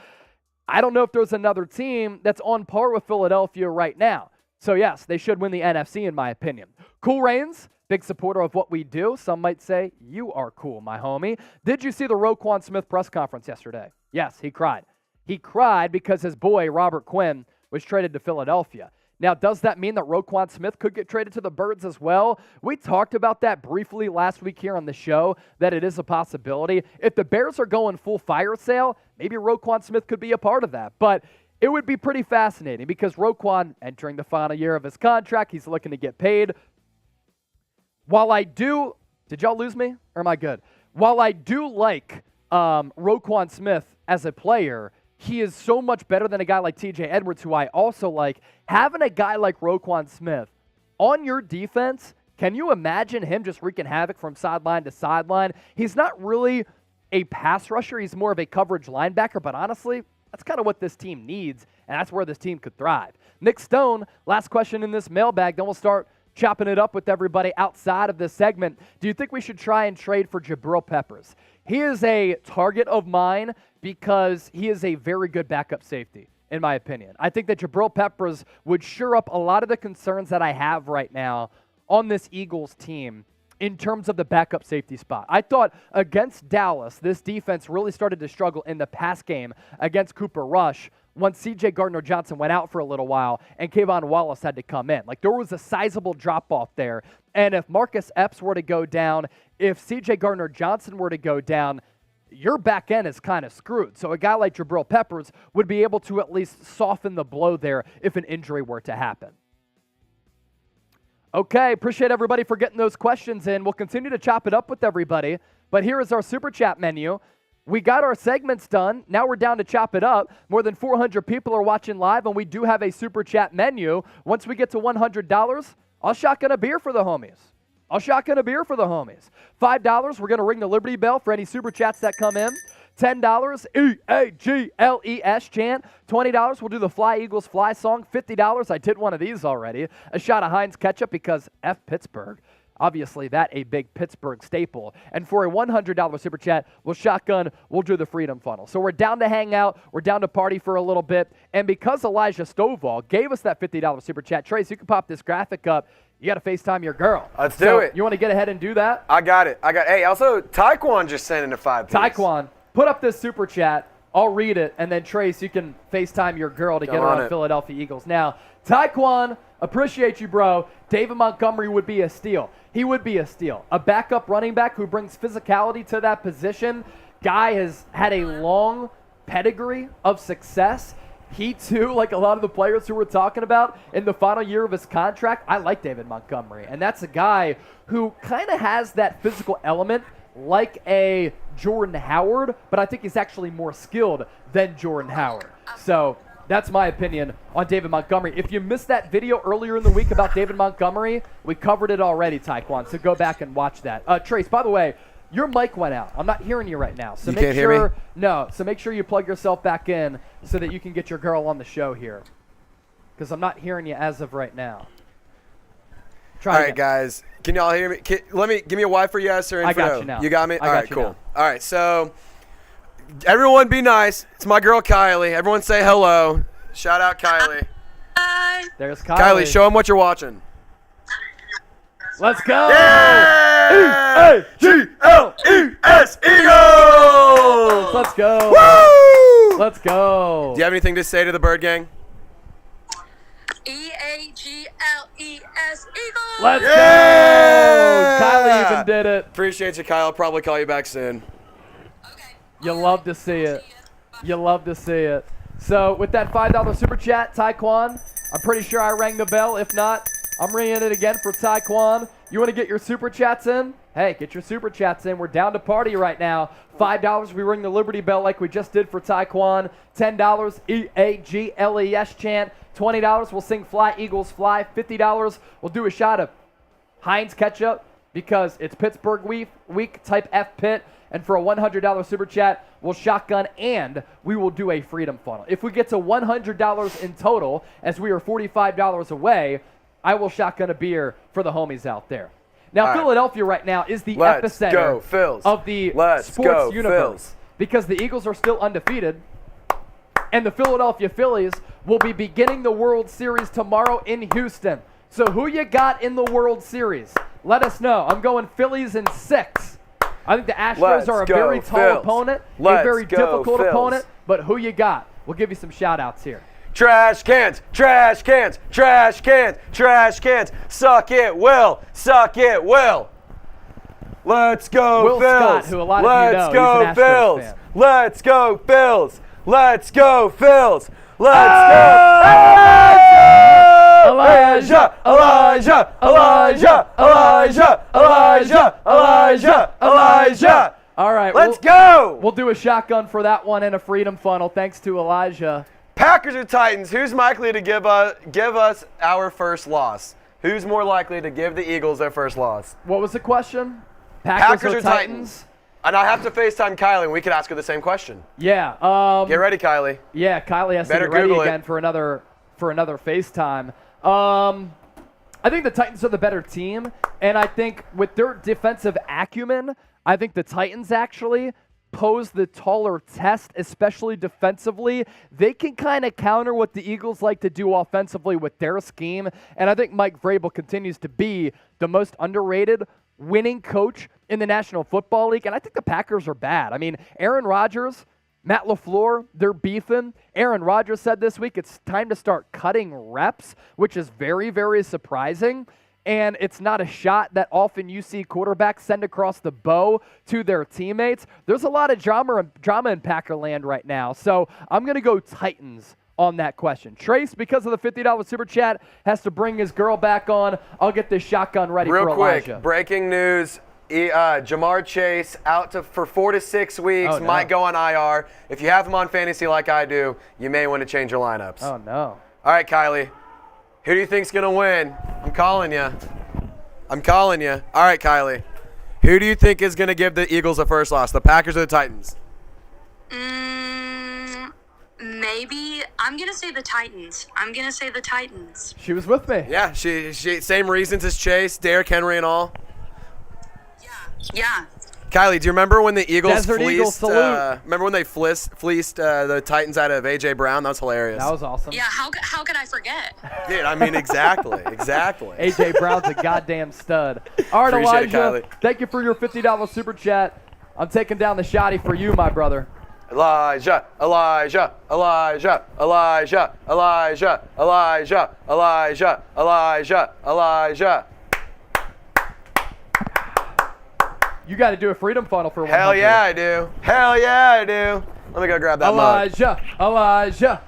I don't know if there's another team that's on par with Philadelphia right now. So yes, they should win the NFC in my opinion. Cool Reigns, big supporter of what we do. Some might say, you are cool, my homie. Did you see the Roquan Smith press conference yesterday? Yes, he cried. He cried because his boy, Robert Quinn, was traded to Philadelphia. Now, does that mean that Roquan Smith could get traded to the Birds as well? We talked about that briefly last week here on the show, that it is a possibility. If the Bears are going full fire sale, maybe Roquan Smith could be a part of that. But it would be pretty fascinating because Roquan, entering the final year of his contract, he's looking to get paid. While I do, did y'all lose me or am I good? While I do like Roquan Smith as a player, he is so much better than a guy like TJ Edwards, who I also like. Having a guy like Roquan Smith on your defense, can you imagine him just wreaking havoc from sideline to sideline? He's not really a pass rusher. He's more of a coverage linebacker, but honestly, that's kind of what this team needs, and that's where this team could thrive. Nick Stone, last question in this mailbag, then we'll start chopping it up with everybody outside of this segment. Do you think we should try and trade for Jabril Peppers? He is a target of mine because he is a very good backup safety, in my opinion. I think that Jabril Peppers would shore up a lot of the concerns that I have right now on this Eagles team in terms of the backup safety spot. I thought against Dallas, this defense really started to struggle in the pass game against Cooper Rush once C.J. Gardner-Johnson went out for a little while and Kayvon Wallace had to come in. Like, there was a sizable drop-off there. And if Marcus Epps were to go down, if C.J. Gardner-Johnson were to go down, your back end is kind of screwed. So a guy like Jabril Peppers would be able to at least soften the blow there if an injury were to happen. Okay, appreciate everybody for getting those questions in. We'll continue to chop it up with everybody, but here is our Super Chat menu. We got our segments done. Now we're down to chop it up. More than 400 people are watching live, and we do have a Super Chat menu. Once we get to $100, I'll shotgun a beer for the homies. $5, we're going to ring the Liberty Bell for any Super Chats that come in. $10, E-A-G-L-E-S chant. $20, we'll do the Fly Eagles Fly song. $50, I did one of these already. A shot of Heinz ketchup because F Pittsburgh. Obviously, that a big Pittsburgh staple. And for a $100 Super Chat, we'll do the Freedom Funnel. So we're down to hang out. We're down to party for a little bit. And because Elijah Stovall gave us that $50 Super Chat, Trace, you can pop this graphic up. You got to FaceTime your girl. Let's do it. You want to get ahead and do that? I got it. Hey, also, Taekwon just sent in a $5 piece. Taekwon. put up this super chat. I'll read it, and then Trace, you can FaceTime your girl to get her on Philadelphia Eagles. Now, Taekwon, appreciate you, bro. David Montgomery would be a steal. He would be a steal. A backup running back who brings physicality to that position. Guy has had a long pedigree of success. He, too, like a lot of the players who we're talking about, in the final year of his contract, I like David Montgomery. And that's a guy who kind of has that physical element like a Jordan Howard, but I think he's actually more skilled than Jordan Howard. So that's my opinion on David Montgomery. If you missed that video earlier in the week about David Montgomery, we covered it already, Taekwon, so go back and watch that. Trace, by the way, your mic went out. I'm not hearing you right now. So you can't hear me? No, so make sure you plug yourself back in so that you can get your girl on the show here, because I'm not hearing you as of right now. All right, guys. Can y'all hear me? Give me a Y for yes or in for no. I got you now. You got me? All right, cool. All right, so everyone be nice. It's my girl Kylie. Everyone say hello. Shout out Kylie. Hi. There's Kylie. Kylie, show them what you're watching. Let's go. Yeah! E-A-G-L-E-S Eagles! Let's go. Woo! Let's go. Do you have anything to say to the Bird Gang? E-A-G-L-E-S Eagles. Let's go. Kylie even did it. Appreciate you, Kyle. I'll probably call you back soon. Okay. You love to see it. You love to see it. So with that $5 super chat, Taekwon, I'm pretty sure I rang the bell. If not, I'm ringing it again for Taekwon. You want to get your super chats in? Hey, get your super chats in. We're down to party right now. $5, we ring the Liberty Bell like we just did for Taekwon. $10, E-A-G-L-E-S chant. $20, we'll sing Fly, Eagles, Fly. $50, we'll do a shot of Heinz ketchup because it's Pittsburgh week, type F Pitt. And for a $100 super chat, we'll shotgun and we will do a freedom funnel. If we get to $100 in total, as we are $45 away, I will shotgun a beer for the homies out there. Now, Philadelphia right now is the epicenter of the sports universe because the Eagles are still undefeated, and the Philadelphia Phillies will be beginning the World Series tomorrow in Houston. So who you got in the World Series? Let us know. I'm going Phillies in 6. I think the Astros are a very tall opponent, a very difficult opponent, but who you got? We'll give you some shout-outs here. Trash cans, trash cans, trash cans, trash cans. Suck it, Will. Suck it, Will. Let's go, Will Phils. Scott, who a lot of you know, Let's go, he's an Astros Phils. fan. Let's go, Phils. Let's go, Phils. Let's go. Elijah, Elijah, Elijah, Elijah, Elijah, Elijah, Elijah. All right, let's go. We'll do a shotgun for that one and a freedom funnel. Thanks to Elijah. Packers or Titans? Who's likely to give us our first loss? Who's more likely to give the Eagles their first loss? What was the question? Packers or Titans? And I have to FaceTime Kylie, and we could ask her the same question. Yeah. Get ready, Kylie. Yeah, Kylie has to get ready again for another FaceTime. I think the Titans are the better team, and I think with their defensive acumen, I think the Titans actually pose the taller test, especially defensively. They can kind of counter what the Eagles like to do offensively with their scheme, and I think Mike Vrabel continues to be the most underrated winning coach in the National Football League, and I think the Packers are bad. I mean, Aaron Rodgers, Matt LaFleur, they're beefing. Aaron Rodgers said this week it's time to start cutting reps, which is very, very surprising. And it's not a shot that often you see quarterbacks send across the bow to their teammates. There's a lot of drama in Packerland right now. So I'm going to go Titans on that question. Trace, because of the $50 super chat, has to bring his girl back on. I'll get this shotgun ready for Elijah. Real quick, breaking news. Jamar Chase out for 4 to 6 weeks, might go on IR. If you have him on fantasy like I do, you may want to change your lineups. Oh, no. All right, Kylie. Who do you think's going to win? I'm calling you. I'm calling you. All right, Kylie. Who do you think is going to give the Eagles the first loss, the Packers or the Titans? Maybe. I'm going to say the Titans. She was with me. Yeah, she same reasons as Chase, Derrick Henry and all. Yeah. Kylie, do you remember when the Eagles Desert Eagle salute. Remember when they fleeced the Titans out of A.J. Brown? That was hilarious. That was awesome. Yeah, how could I forget? Dude, I mean, exactly. A.J. Brown's a goddamn stud. All right, Appreciate Elijah, it, Kylie. thank you for your $50 super chat. I'm taking down the shotty for you, my brother. Elijah, Elijah, Elijah, Elijah, Elijah, Elijah, Elijah, Elijah, Elijah. You got to do a freedom funnel for 100. Hell yeah, I do. Hell yeah, I do. Let me go grab that mug. Elijah,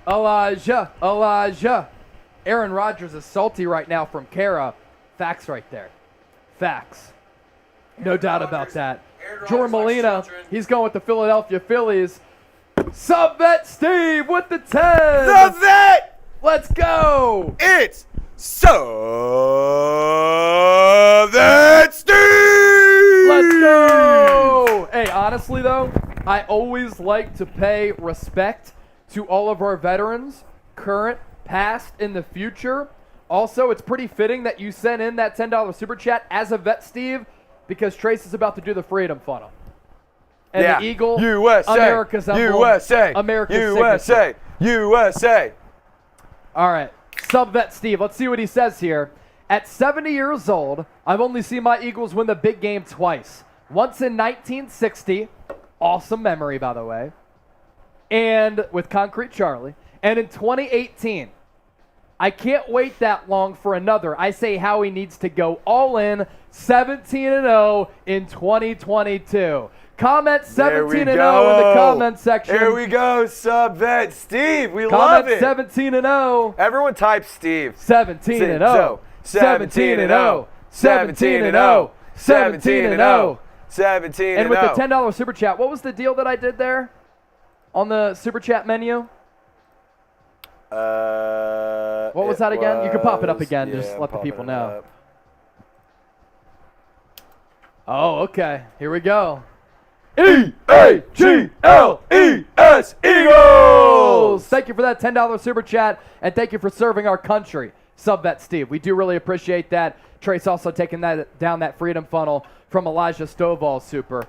Elijah. Aaron Rodgers is salty right now from Kara. Facts right there. Facts. No doubt about that. Jordan Molina, he's going with the Philadelphia Phillies. Sub-Vet Steve with the 10. The Vet! Let's go. It's Sub-Vet Steve! Let's go. Hey, honestly, though, I always like to pay respect to all of our veterans, current, past, in the future. Also, it's pretty fitting that you sent in that $10 super chat as a Vet Steve because Trace is about to do the freedom funnel. And yeah. the Eagle, USA, America's emblem, USA, America's USA, signature. USA. All right, Sub-Vet Steve, let's see what he says here. At 70 years old, I've only seen my Eagles win the big game twice. Once in 1960, awesome memory, by the way, and with Concrete Charlie, and in 2018. I can't wait that long for another. I say Howie needs to go all in, 17-0 in 2022. Comment 17-0 in the comment section. Here we go, Sub-Vet Steve. We love it. Comment 17-0. Everyone type Steve. 17-0. 17-0. 17-0. 17-0. 17-0. And with the $10 super chat, what was the deal that I did there on the super chat menu? What was that again? You can pop it up again. Just let the people know. Oh, okay. Here we go. E-A-G-L-E-S, Eagles! Thank you for that $10 super chat, and thank you for serving our country, Sub-Vet Steve. We do really appreciate that. Trace also taking that down that freedom funnel from Elijah Stovall super.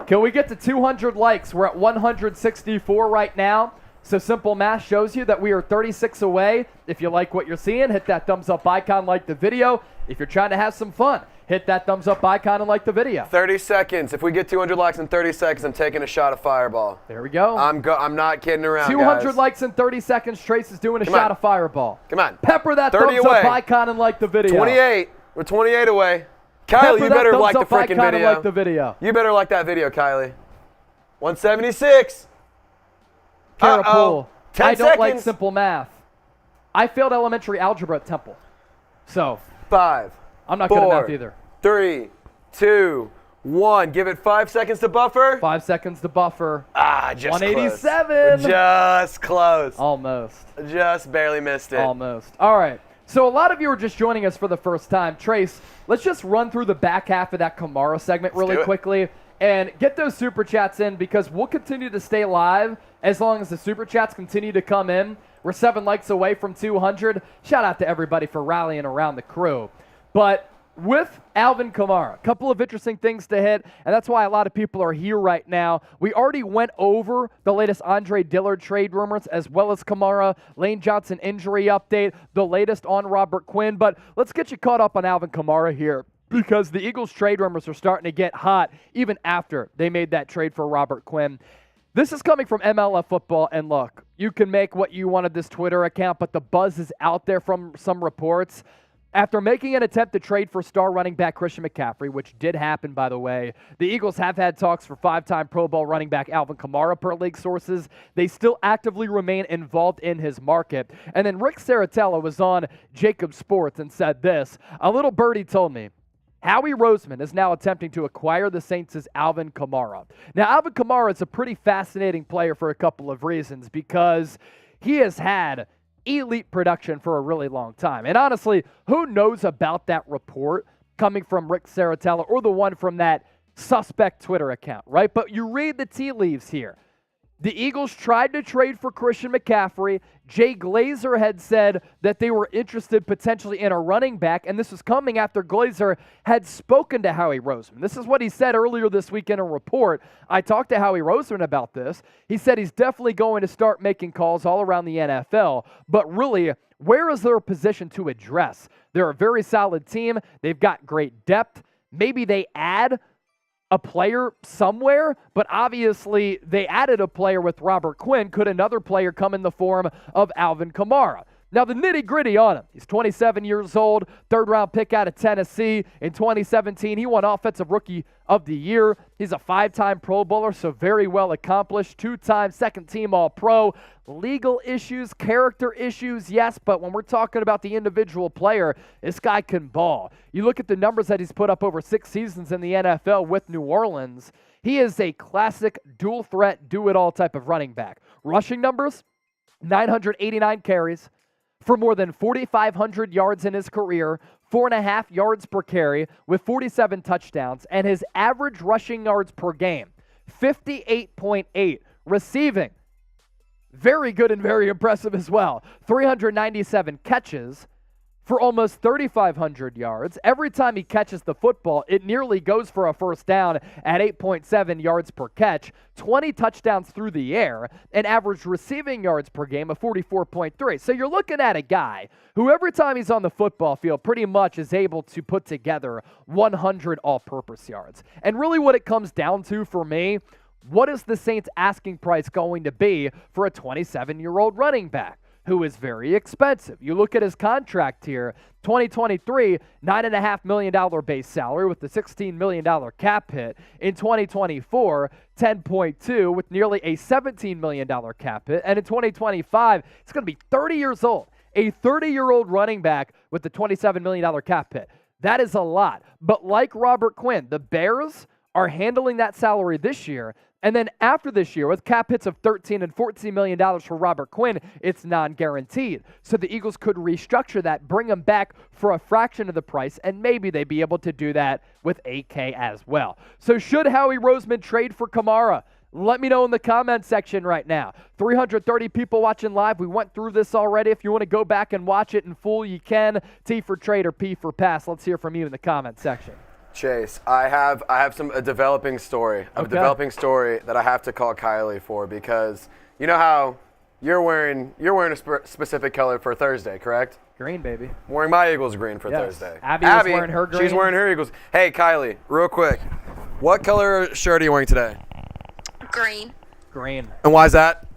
Can we get to 200 likes? We're at 164 right now. So simple math shows you that we are 36 away. If you like what you're seeing, hit that thumbs up icon, like the video. If you're trying to have some fun, hit that thumbs up icon and like the video. 30 seconds. If we get 200 likes in 30 seconds, I'm taking a shot of Fireball. There we go. I'm not kidding around, 200 guys. likes in 30 seconds. Trace is doing a shot of Fireball. Come on. Pepper that thumbs up icon and like the video. 28. We're 28 away. Kylie, you better like the freaking video. Like the video. You better like that video, Kylie. 176. Kara Poole. 10 I don't seconds. like simple math. I failed elementary algebra at Temple. So 5. I'm not good at math either. 3, 2, 1. Give it 5 seconds to buffer. 5 seconds to buffer. Just 187. Close. Just close. Almost. Just barely missed it. Almost. All right. So a lot of you are just joining us for the first time. Trace, let's just run through the back half of that Kamara segment really quickly and get those super chats in because we'll continue to stay live as long as the super chats continue to come in. We're 7 likes away from 200. Shout out to everybody for rallying around the crew. But with Alvin Kamara, a couple of interesting things to hit, and that's why a lot of people are here right now. We already went over the latest Andre Dillard trade rumors as well as Kamara, Lane Johnson injury update, the latest on Robert Quinn. But let's get you caught up on Alvin Kamara here because the Eagles trade rumors are starting to get hot even after they made that trade for Robert Quinn. This is coming from MLF Football, and look, you can make what you want of this Twitter account, but the buzz is out there from some reports. After making an attempt to trade for star running back Christian McCaffrey, which did happen, by the way, the Eagles have had talks for 5-time Pro Bowl running back Alvin Kamara per league sources. They still actively remain involved in his market. And then Rick Saratella was on Jacob Sports and said this, "A little birdie told me, Howie Roseman is now attempting to acquire the Saints' Alvin Kamara." Now, Alvin Kamara is a pretty fascinating player for a couple of reasons because he has had elite production for a really long time. And honestly, who knows about that report coming from Rick Saratella or the one from that suspect Twitter account, right? But you read the tea leaves here. The Eagles tried to trade for Christian McCaffrey. Jay Glazer had said that they were interested potentially in a running back, and this was coming after Glazer had spoken to Howie Roseman. This is what he said earlier this week in a report. I talked to Howie Roseman about this. He said he's definitely going to start making calls all around the NFL, but really, where is their position to address? They're a very solid team. They've got great depth. Maybe they add a player somewhere, but obviously they added a player with Robert Quinn. Could another player come in the form of Alvin Kamara? Now, the nitty-gritty on him. He's 27 years old, third-round pick out of Tennessee. In 2017, he won Offensive Rookie of the Year. He's a 5-time Pro Bowler, so very well accomplished. 2-time second-team All-Pro. Legal issues, character issues, yes, but when we're talking about the individual player, this guy can ball. You look at the numbers that he's put up over 6 seasons in the NFL with New Orleans. He is a classic dual-threat, do-it-all type of running back. Rushing numbers, 989 carries, for more than 4,500 yards in his career, 4.5 yards per carry with 47 touchdowns, and his average rushing yards per game, 58.8. Receiving, very good and very impressive as well. 397 catches for almost 3,500 yards. Every time he catches the football, it nearly goes for a first down at 8.7 yards per catch, 20 touchdowns through the air, and average receiving yards per game of 44.3. So you're looking at a guy who every time he's on the football field pretty much is able to put together 100 all-purpose yards. And really what it comes down to for me, what is the Saints' asking price going to be for a 27-year-old running back who is very expensive? You look at his contract here, 2023, $9.5 million base salary with the $16 million cap hit. In 2024, 10.2 with nearly a $17 million cap hit. And in 2025, it's going to be 30 years old. A 30-year-old running back with the $27 million cap hit. That is a lot. But like Robert Quinn, the Bears are handling that salary this year. And then after this year, with cap hits of $13 and $14 million for Robert Quinn, it's non-guaranteed. So the Eagles could restructure that, bring him back for a fraction of the price, and maybe they'd be able to do that with AK as well. So should Howie Roseman trade for Kamara? Let me know in the comment section right now. 330 people watching live. We went through this already. If you want to go back and watch it in full, you can. T for trade or P for pass. Let's hear from you in the comment section. Chase, I have a developing story. A developing story that I have to call Kylie for, because you know how you're wearing a specific color for Thursday, correct? Green, baby. I'm wearing my Eagles green for Thursday. Abby was wearing her green. She's wearing her Eagles. Hey, Kylie, real quick, what color shirt are you wearing today? Green. Green. And why is that?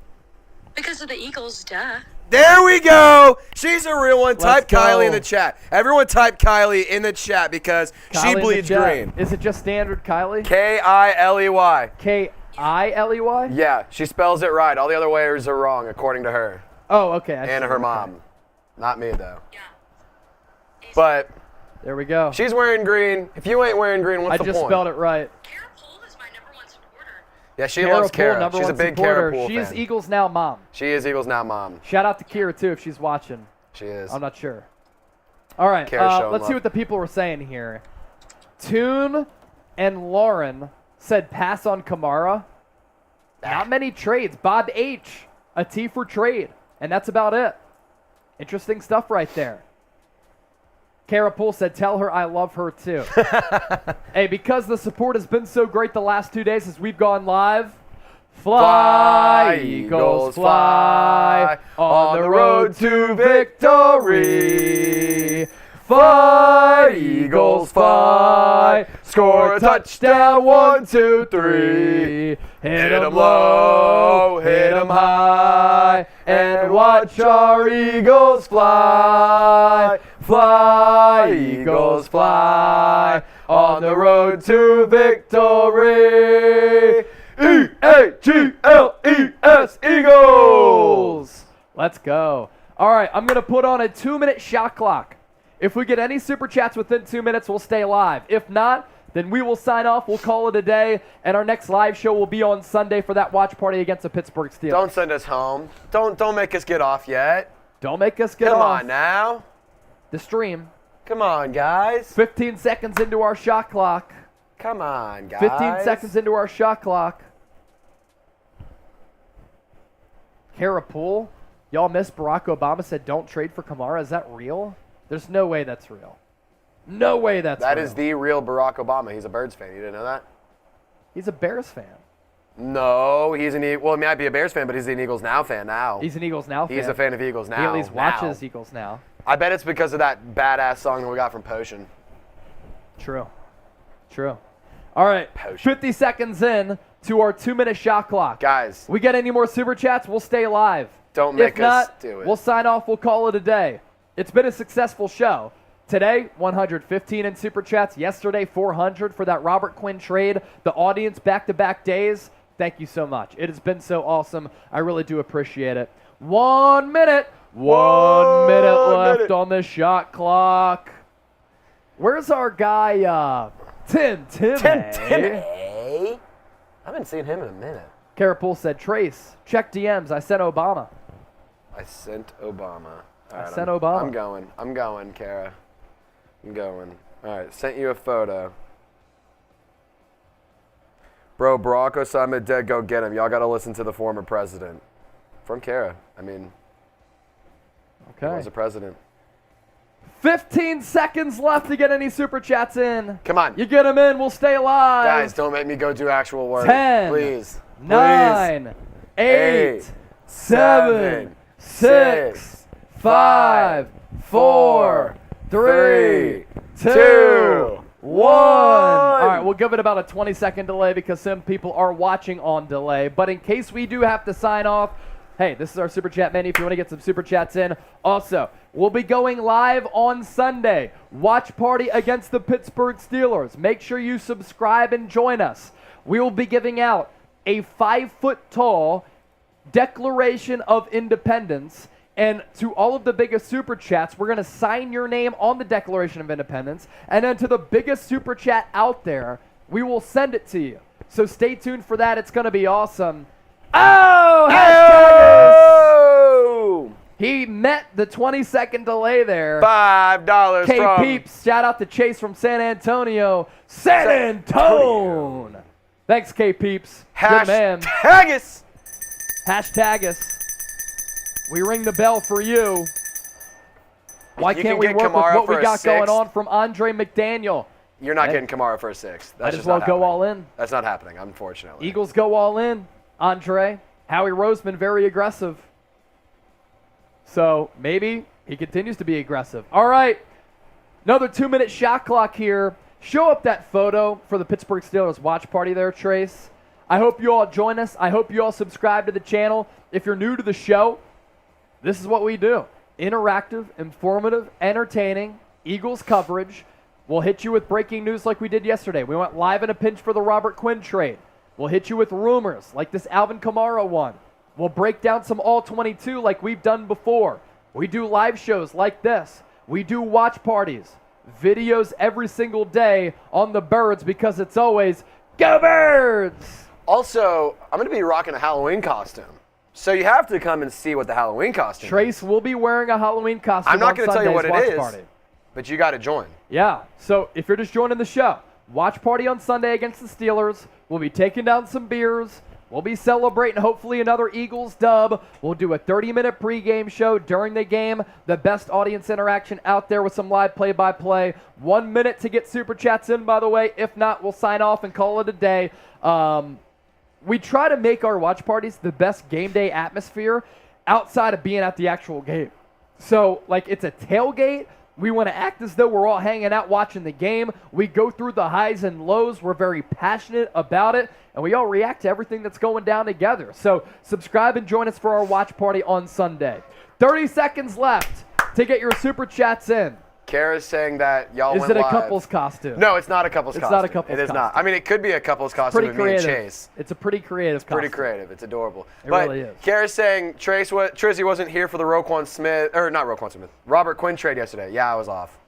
Because of the Eagles, duh. There we go. She's a real one. Type go. Kylie in the chat. Everyone type Kylie in the chat because Kylie she bleeds green. Is it just standard Kylie? K-I-L-E-Y. K-I-L-E-Y? Yeah, she spells it right. All the other ways are wrong, according to her. Oh, okay. And her mom. Not me, though. Yeah. But there we go. she's wearing green. If you ain't wearing green, what's the point? I just spelled it right. Kara Poole is my #1 supporter. Yeah, she loves Kara. Kara. She's a big Kara Poole She's fan. Eagles Now mom. She is Eagles Now mom. Shout out to Kira, too, if she's watching. She is. I'm not sure. All right, let's see what the people were saying here. Toon and Lauren said pass on Kamara. Not many trades. Bob H, a T for trade. And that's about it. Interesting stuff right there. Kara Poole said, tell her I love her too. Hey, because the support has been so great the last 2 days as we've gone live, fly, Eagles, fly, on the road to victory. Fly, Eagles, fly, score a touchdown, 1, 2, 3. Hit 'em low, hit 'em high, and watch our Eagles fly. Fly, Eagles, fly, on the road to victory. E-A-G-L-E-S, Eagles! Let's go. All right, I'm going to put on a 2-minute shot clock. If we get any super chats within 2 minutes, we'll stay live. If not, then we will sign off. We'll call it a day, and our next live show will be on Sunday for that watch party against the Pittsburgh Steelers. Don't send us home. Don't make us get off yet. Don't make us get off. Come on now. The stream. Come on, guys. 15 seconds into our shot clock. Come on, guys. 15 seconds into our shot clock. Kara Poole, y'all missed Barack Obama said don't trade for Kamara. Is that real? There's no way that's real. No way that's real. That is the real Barack Obama. He's a Birds fan. You didn't know that? He's a Bears fan. No, he's well, he might be a Bears fan, but he's an Eagles Now fan now. He's an Eagles Now fan. He's a fan of Eagles Now. He at least watches Eagles Now. I bet it's because of that badass song that we got from Potion. True. True. All right, Potion. 50 seconds in to our 2-minute shot clock. Guys. We get any more super chats, we'll stay live. Don't make if us not, do it. We'll sign off. We'll call it a day. It's been a successful show. Today, 115 in super chats. Yesterday, 400 for that Robert Quinn trade. The audience back-to-back days. Thank you so much. It has been so awesome. I really do appreciate it. 1 minute. 1 minute left on the shot clock. Where's our guy, Tim? I haven't seen him in a minute. Carapool said, Trace, check DMs. I sent Obama. I sent Obama. I sent Obama. I'm going, Kara. I'm going. All right, sent you a photo. Bro, Barack Osama dead, go get him. Y'all got to listen to the former president. From Kara. I mean, he was a president. 15 seconds left to get any super chats in. Come on. You get them in, we'll stay alive. Guys, don't make me go do actual work. 10, Please. 9, 8, 7, 6, 5, 4, 3, 2, 1. All right, we'll give it about a 20-second delay because some people are watching on delay. But in case we do have to sign off, hey, this is our super chat menu if you want to get some super chats in. Also, we'll be going live on Sunday. Watch party against the Pittsburgh Steelers. Make sure you subscribe and join us. We will be giving out a 5-foot-tall Declaration of Independence. And to all of the biggest super chats, we're going to sign your name on the Declaration of Independence. And then to the biggest super chat out there, we will send it to you. So stay tuned for that. It's going to be awesome. Oh! Oh! He met the 20-second delay there. $5 K from Peeps, shout out to Chase from San Antonio. San Antone! Thanks, K Peeps. Good man. Hashtag us. Hashtag us. We ring the bell for you. Why You can't can we get work Kamara with what for we a got going sixth. on from Andre McDaniel? You're not Hey. getting Kamara for a 6. I just won't go all in. That's not happening, unfortunately. Eagles go all in. Andre. Howie Roseman, very aggressive. So maybe he continues to be aggressive. All right. Another 2-minute shot clock here. Show up that photo for the Pittsburgh Steelers watch party there, Trace. I hope you all join us. I hope you all subscribe to the channel. If you're new to the show, this is what we do. Interactive, informative, entertaining, Eagles coverage. We'll hit you with breaking news like we did yesterday. We went live in a pinch for the Robert Quinn trade. We'll hit you with rumors like this Alvin Kamara one. We'll break down some All-22 like we've done before. We do live shows like this. We do watch parties, videos every single day on the Birds because it's always Go Birds! Also, I'm going to be rocking a Halloween costume. So you have to come and see what the Halloween costume is. Trace will be wearing a Halloween costume I'm not on going to tell you what Sunday's it watch is, party. but you got to join. Yeah, so if you're just joining the show, watch party on Sunday against the Steelers. We'll be taking down some beers. We'll be celebrating hopefully another Eagles dub. We'll do a 30-minute pregame show during the game. The best audience interaction out there with some live play-by-play. 1 minute to get super chats in, by the way. If not, we'll sign off and call it a day. We try to make our watch parties the best game day atmosphere outside of being at the actual game. So, like, it's a tailgate. We want to act as though we're all hanging out watching the game. We go through the highs and lows. We're very passionate about it, and we all react to everything that's going down together. So subscribe and join us for our watch party on Sunday. 30 seconds left to get your super chats in. Kara's saying that y'all Is went it a live. couple's costume? No, it's not a couple's costume. It's not a couple's It is not. costume. I mean, it could be a couple's costume Pretty with me and creative. Chase. It's a pretty creative costume. Pretty creative. It's adorable. It but really is. Kara's saying Trizzy wasn't here for the Robert Quinn trade yesterday. Yeah, I was off.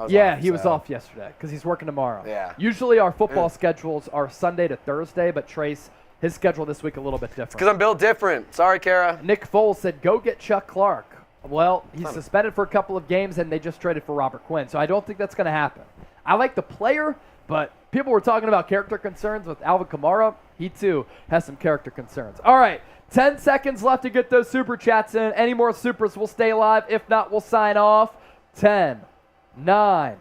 He was off yesterday because he's working tomorrow. Yeah. Usually our football schedules are Sunday to Thursday, but Trace, his schedule this week a little bit different. Because I'm built different. Sorry, Kara. Nick Foles said, go get Chuck Clark. Well, he's suspended for a couple of games, and they just traded for Robert Quinn, so I don't think that's going to happen. I like the player, but people were talking about character concerns with Alvin Kamara. He, too, has some character concerns. All right, 10 seconds left to get those super chats in. Any more supers, we'll stay live. If not, we'll sign off. 10, 9,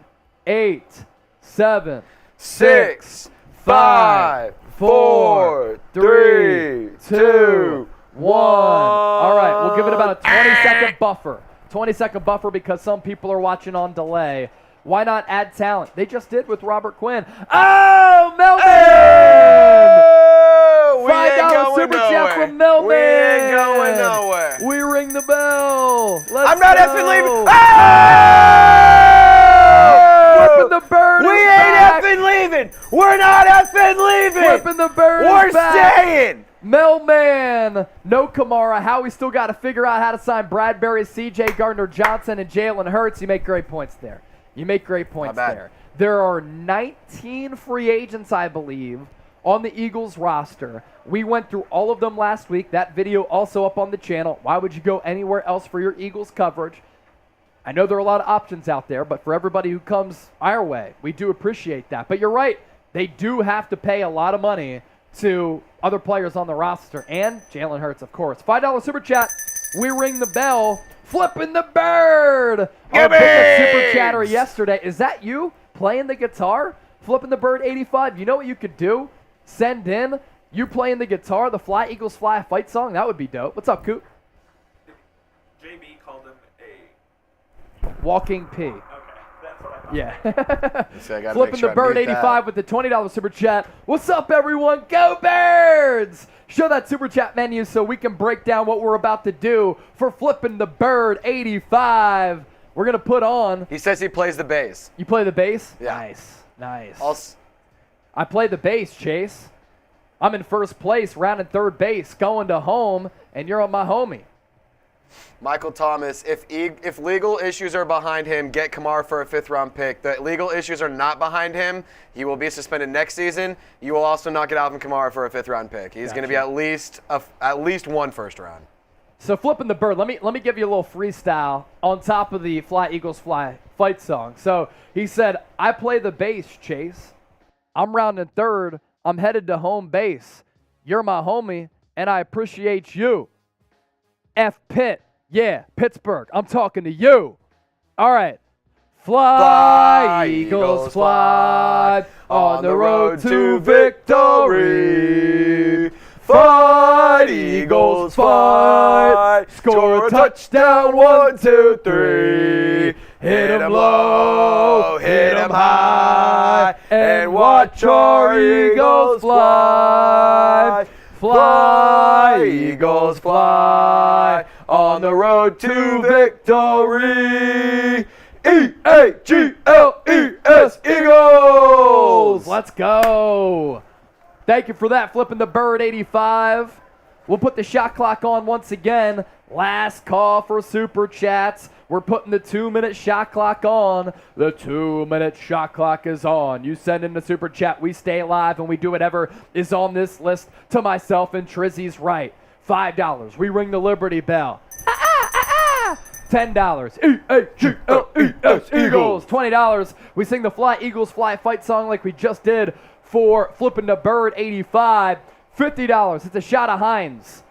8, 7, 6, 5, 4, 3, 2, 1. All right, we'll give it about a 20-second buffer. 20-second buffer because some people are watching on delay. Why not add talent? They just did with Robert Quinn. Oh, Melvin! Oh, we ain't $5 going super chat nowhere. from Melvin. We ain't going nowhere. We ring the bell. I'm not effing leaving. Flipping the bird. We is ain't back. effing leaving. We're not effing leaving. Flipping the bird. We're is back. staying. Melman, no Kamara. Howie still got to figure out how to sign Bradbury, C.J. Gardner-Johnson, and Jalen Hurts. You make great points there. There. There are 19 free agents, I believe, on the Eagles roster. We went through all of them last week. That video also up on the channel. Why would you go anywhere else for your Eagles coverage? I know there are a lot of options out there, but for everybody who comes our way, we do appreciate that. But you're right. They do have to pay a lot of money to other players on the roster, and Jalen Hurts, of course. $5 super chat. We ring the bell. Flipping the bird. Our biggest super chatter yesterday. Is that you playing the guitar? Flipping the bird 85. You know what you could do? Send in you playing the guitar, the Fly Eagles Fly fight song. That would be dope. What's up, Coop? JB called him a... Walking P. Okay, that's what I thought. Yeah. So I gotta Flipping make sure the I bird mute that. 85 with the $20 super chat. What's up, everyone? Go Birds! Show that super chat menu so we can break down what we're about to do for Flipping the Bird 85. We're going to put on... He says he plays the bass. You play the bass? Yeah. Nice. I play the bass, Chase. I'm in first place, rounding third base, going to home, and you're on my homie. Michael Thomas, if legal issues are behind him, get Kamara for a 5th-round pick. The legal issues are not behind him. He will be suspended next season. You will also not get Alvin Kamara for a 5th-round pick. He's going to be at least one first round. So Flipping the Bird, let me give you a little freestyle on top of the Fly Eagles Fly fight song. So he said, I play the bass, Chase. I'm rounding third. I'm headed to home base. You're my homie, and I appreciate you. F Pitt. Yeah, Pittsburgh. I'm talking to you. All right. Fly, Eagles, fly on the road to victory. Fight, Eagles, fight. Score a touchdown, 1, 2, 3. Hit 'em low, hit 'em high, and watch our Eagles fly. Fly, Eagles, fly on the road to victory. E-A-G-L-E-S, Eagles! Let's go. Thank you for that, Flipping the Bird 85. We'll put the shot clock on once again. Last call for Super Chats. We're putting the 2-minute shot clock on. The 2-minute shot clock is on. You send in the Super Chat. We stay live and we do whatever is on this list to myself and Trizzy's right. $5. We ring the Liberty Bell. $10. E-A-G-L-E-S, Eagles. $20. We sing the Fly Eagles Fly fight song like we just did for Flipping the Bird 85. $50. It's a shot of Heinz.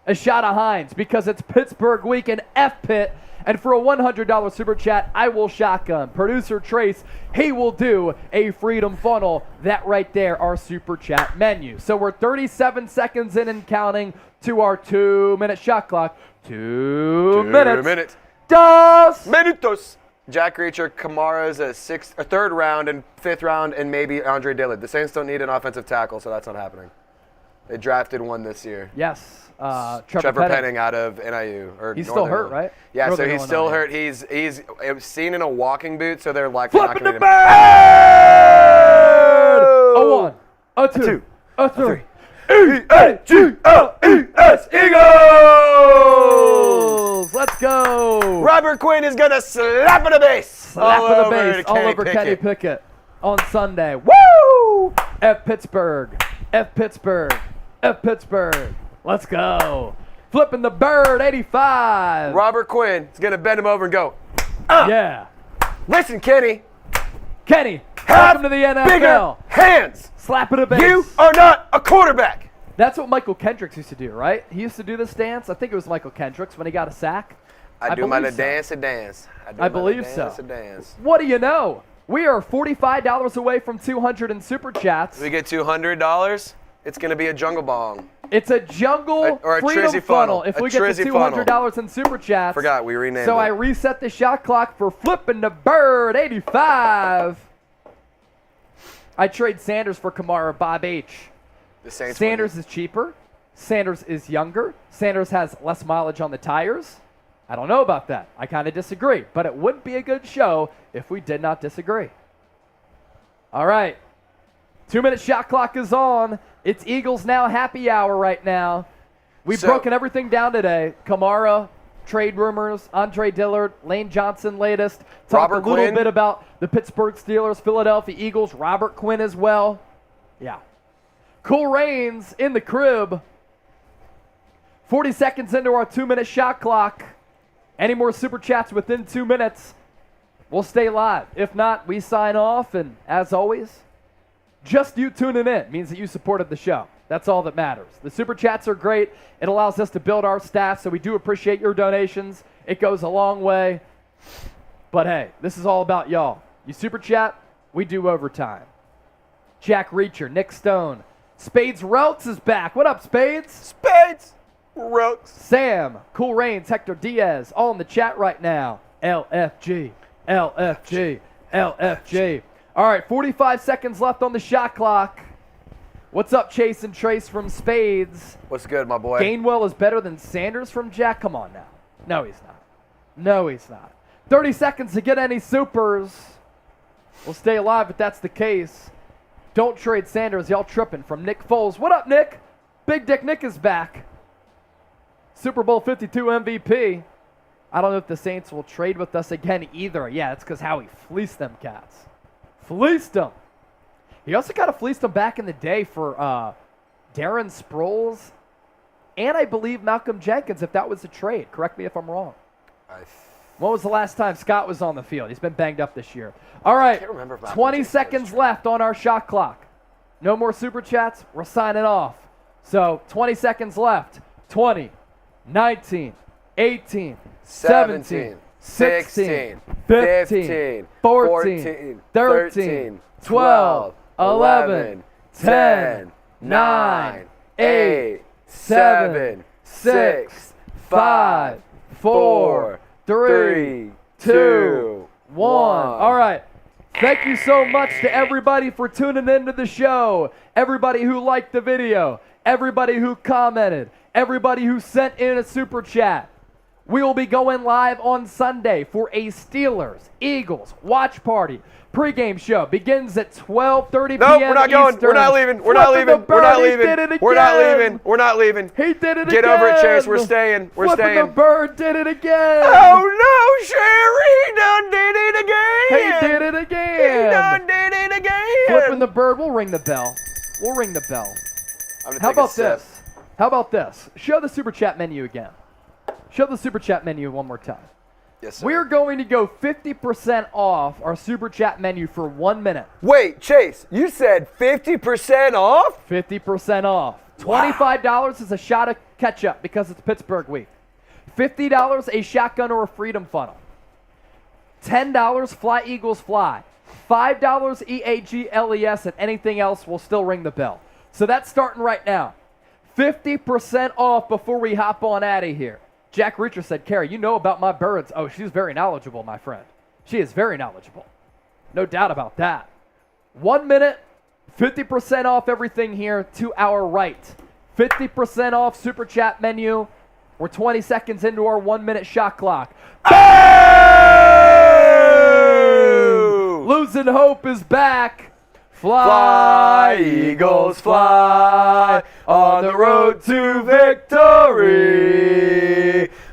A shot of Heinz because it's Pittsburgh week in F-Pit. And for a $100 super chat, I will shotgun. Producer Trace, he will do a Freedom Funnel. That right there, our super chat menu. So we're 37 seconds in and counting to our 2-minute shot clock. 2 minutes. Dos Minutos. Jack Reacher, Kamara's a 3rd round and 5th round, and maybe Andre Dillard. The Saints don't need an offensive tackle, so that's not happening. They drafted one this year. Yes. Trevor Penning out of NIU. He's still hurt, right? Yeah, Northern so he's still hurt. He's seen in a walking boot, so they're likely Flipping not going the to bird! A 1, a 2, a 3. E-A-G-L-E-S, Eagles! Let's go! Robert Quinn is going to slap in the base. Slap all of the over base all over Kenny Pickett on Sunday. Woo! F Pittsburgh. F Pittsburgh. F Pittsburgh. Let's go. Flipping the Bird 85. Robert Quinn is going to bend him over and go, Yeah. listen, Kenny, Kenny, have welcome to the NFL. bigger hands. Slap of the base. You are not a quarterback. That's what Michael Kendricks used to do, right? He used to do this dance. I think it was Michael Kendricks when he got a sack. I do my believe so. dance. I believe so. Dance. What do you know? We are $45 away from 200 in super chats. We get $200. It's going to be a jungle bong. It's a jungle or a freedom Trizzy funnel. funnel. If A we get to Trizzy funnel. $200 in Super Chats. Forgot, we renamed So it. I reset the shot clock for Flipping the Bird, 85. I trade Sanders for Kamara, Bob H. The Saints Sanders win. is cheaper. Sanders is younger. Sanders has less mileage on the tires. I don't know about that. I kind of disagree. But it would be a good show if we did not disagree. All right. 2-minute shot clock is on. It's Eagles Now happy hour right now. We've broken everything down today. Kamara, trade rumors, Andre Dillard, Lane Johnson latest. Talked Robert a little Quinn. bit about the Pittsburgh Steelers, Philadelphia Eagles, Robert Quinn as well. Yeah. Cool Rains in the crib. 40 seconds into our 2-minute shot clock. Any more Super Chats within 2 minutes, we'll stay live. If not, we sign off. And as always, just you tuning in means that you supported the show. That's all that matters. The Super Chats are great. It allows us to build our staff, so we do appreciate your donations. It goes a long way. But hey, this is all about y'all. You Super Chat, we do overtime. Jack Reacher, Nick Stone. Spades Relts is back. What up, Spades? Spades! Rooks. Sam, Cool Rains, Hector Diaz, all in the chat right now. LFG, LFG, LFG. All right, 45 seconds left on the shot clock. What's up, Chase and Trace from Spades? What's good, my boy? Gainwell is better than Sanders from Jack? Come on now. No, he's not. No, he's not. 30 seconds to get any supers. We'll stay alive if that's the case. Don't trade Sanders. Y'all tripping from Nick Foles. What up, Nick? Big Dick Nick is back. Super Bowl 52 MVP. I don't know if the Saints will trade with us again either. Yeah, it's because Howie fleeced them cats. Fleeced them. He also kind of fleeced them back in the day for Darren Sproles and I believe Malcolm Jenkins, if that was a trade. Correct me if I'm wrong. When was the last time Scott was on the field? He's been banged up this year. All right, 20 seconds left on our shot clock. No more Super Chats. We're signing off. So 20 seconds left. 20, 19, 18, 17, 16, 15, 14, 13, 12, 11, 10, 9, 8, 7, 6, 5, 4, 3, 2, 1. All right. Thank you so much to everybody for tuning into the show. Everybody who liked the video. Everybody who commented. Everybody who sent in a super chat. We will be going live on Sunday for a Steelers Eagles watch party. Pre-game show begins at 12:30 p.m. Nope, we're not going. Eastern. We're not leaving. We're not leaving. We're not leaving. We're not leaving. We're not leaving. He did it again. Get over it, Chase. We're staying. We're Flipping staying. the Bird did it again. Oh no, Sherry done did it again. He did it again. He done did it again. Flipping the Bird. We'll ring the bell. We'll ring the bell. How about this? How about this? Show the Super Chat menu again. Show the Super Chat menu one more time. Yes, sir. We're going to go 50% off our Super Chat menu for 1 minute. Wait, Chase, you said 50% off? 50% off. $25 is a shot of ketchup because it's Pittsburgh week. $50 a shotgun or a freedom funnel. $10 Fly Eagles Fly. $5 EAGLES, and anything else will still ring the bell. So that's starting right now. 50% off before we hop on out of here. Jack Reacher said, Carrie, you know about my birds. Oh, she's very knowledgeable, my friend. She is very knowledgeable. No doubt about that. 1 minute, 50% off everything here to our right. 50% off Super Chat menu. We're 20 seconds into our 1 minute shot clock. Oh! Losing hope is back. Fly, Eagles, fly, on the road to victory.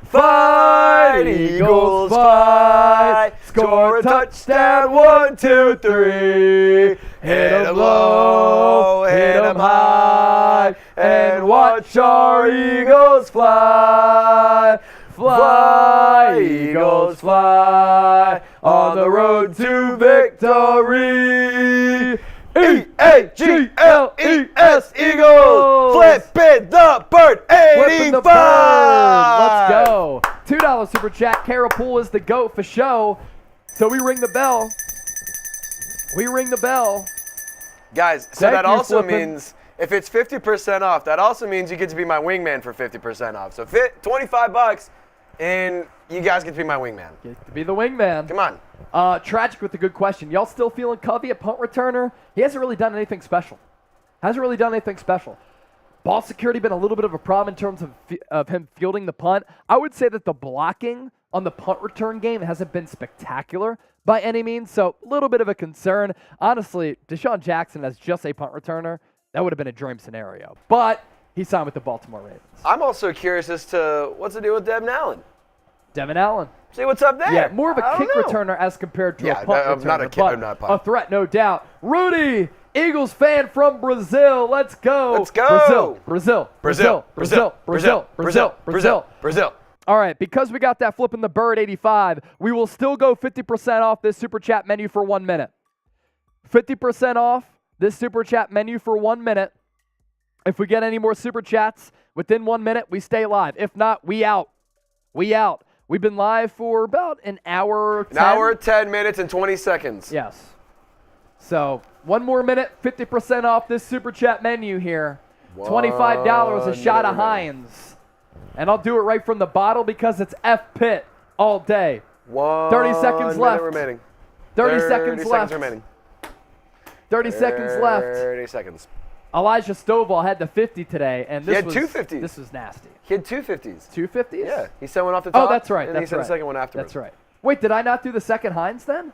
Fight, Eagles, fight, score a touchdown, 1, 2, 3. Hit 'em low, hit 'em high, and watch our Eagles fly. Fly, Eagles, fly, on the road to victory. E-A-G-L-E-S, Eagles! Flipping the Bird, 85! Let's go. $2 Super Chat. Carol Poole is the GOAT for show. So we ring the bell. We ring the bell. Guys, so that also means if it's 50% off, that also means you get to be my wingman for 50% off. So $25, and you guys get to be my wingman. Get to be the wingman. Come on. Tragic with a good question. Y'all still feeling Covey at punt returner? He hasn't really done anything special. Ball security been a little bit of a problem in terms of him fielding the punt. I would say that the blocking on the punt return game hasn't been spectacular by any means, so a little bit of a concern. Honestly, Deshaun Jackson as just a punt returner, that would have been a dream scenario. But he signed with the Baltimore Ravens. I'm also curious as to what's the deal with Devin Allen. Devin Allen. See what's up there. Yeah, more of a kick returner as compared to a punt returner. Not a kick, but not a punt. A threat, no doubt. Rudy, Eagles fan from Brazil. Let's go. Let's go. Brazil. All right, because we got that flipping the bird 85, we will still go 50% off this Super Chat menu for 1 minute. 50% off this Super Chat menu for 1 minute. If we get any more Super Chats within 1 minute, we stay live. If not, we out. We've been live for about an hour. 10. An hour, 10 minutes, and 20 seconds. Yes. So 1 more minute, 50% off this Super Chat menu here. $25 a shot of Heinz. And I'll do it right from the bottle because it's F Pitt all day. 30 seconds left. 30 seconds left. 30 seconds left. 30 seconds. Elijah Stovall had the 50 today, and this He had two 50s. This was nasty. He had 2 50s. 2 50s? Yeah. He sent one off the top. Oh, that's right. And he sent the second one afterwards. That's right. Wait, did I not do the second Heinz then?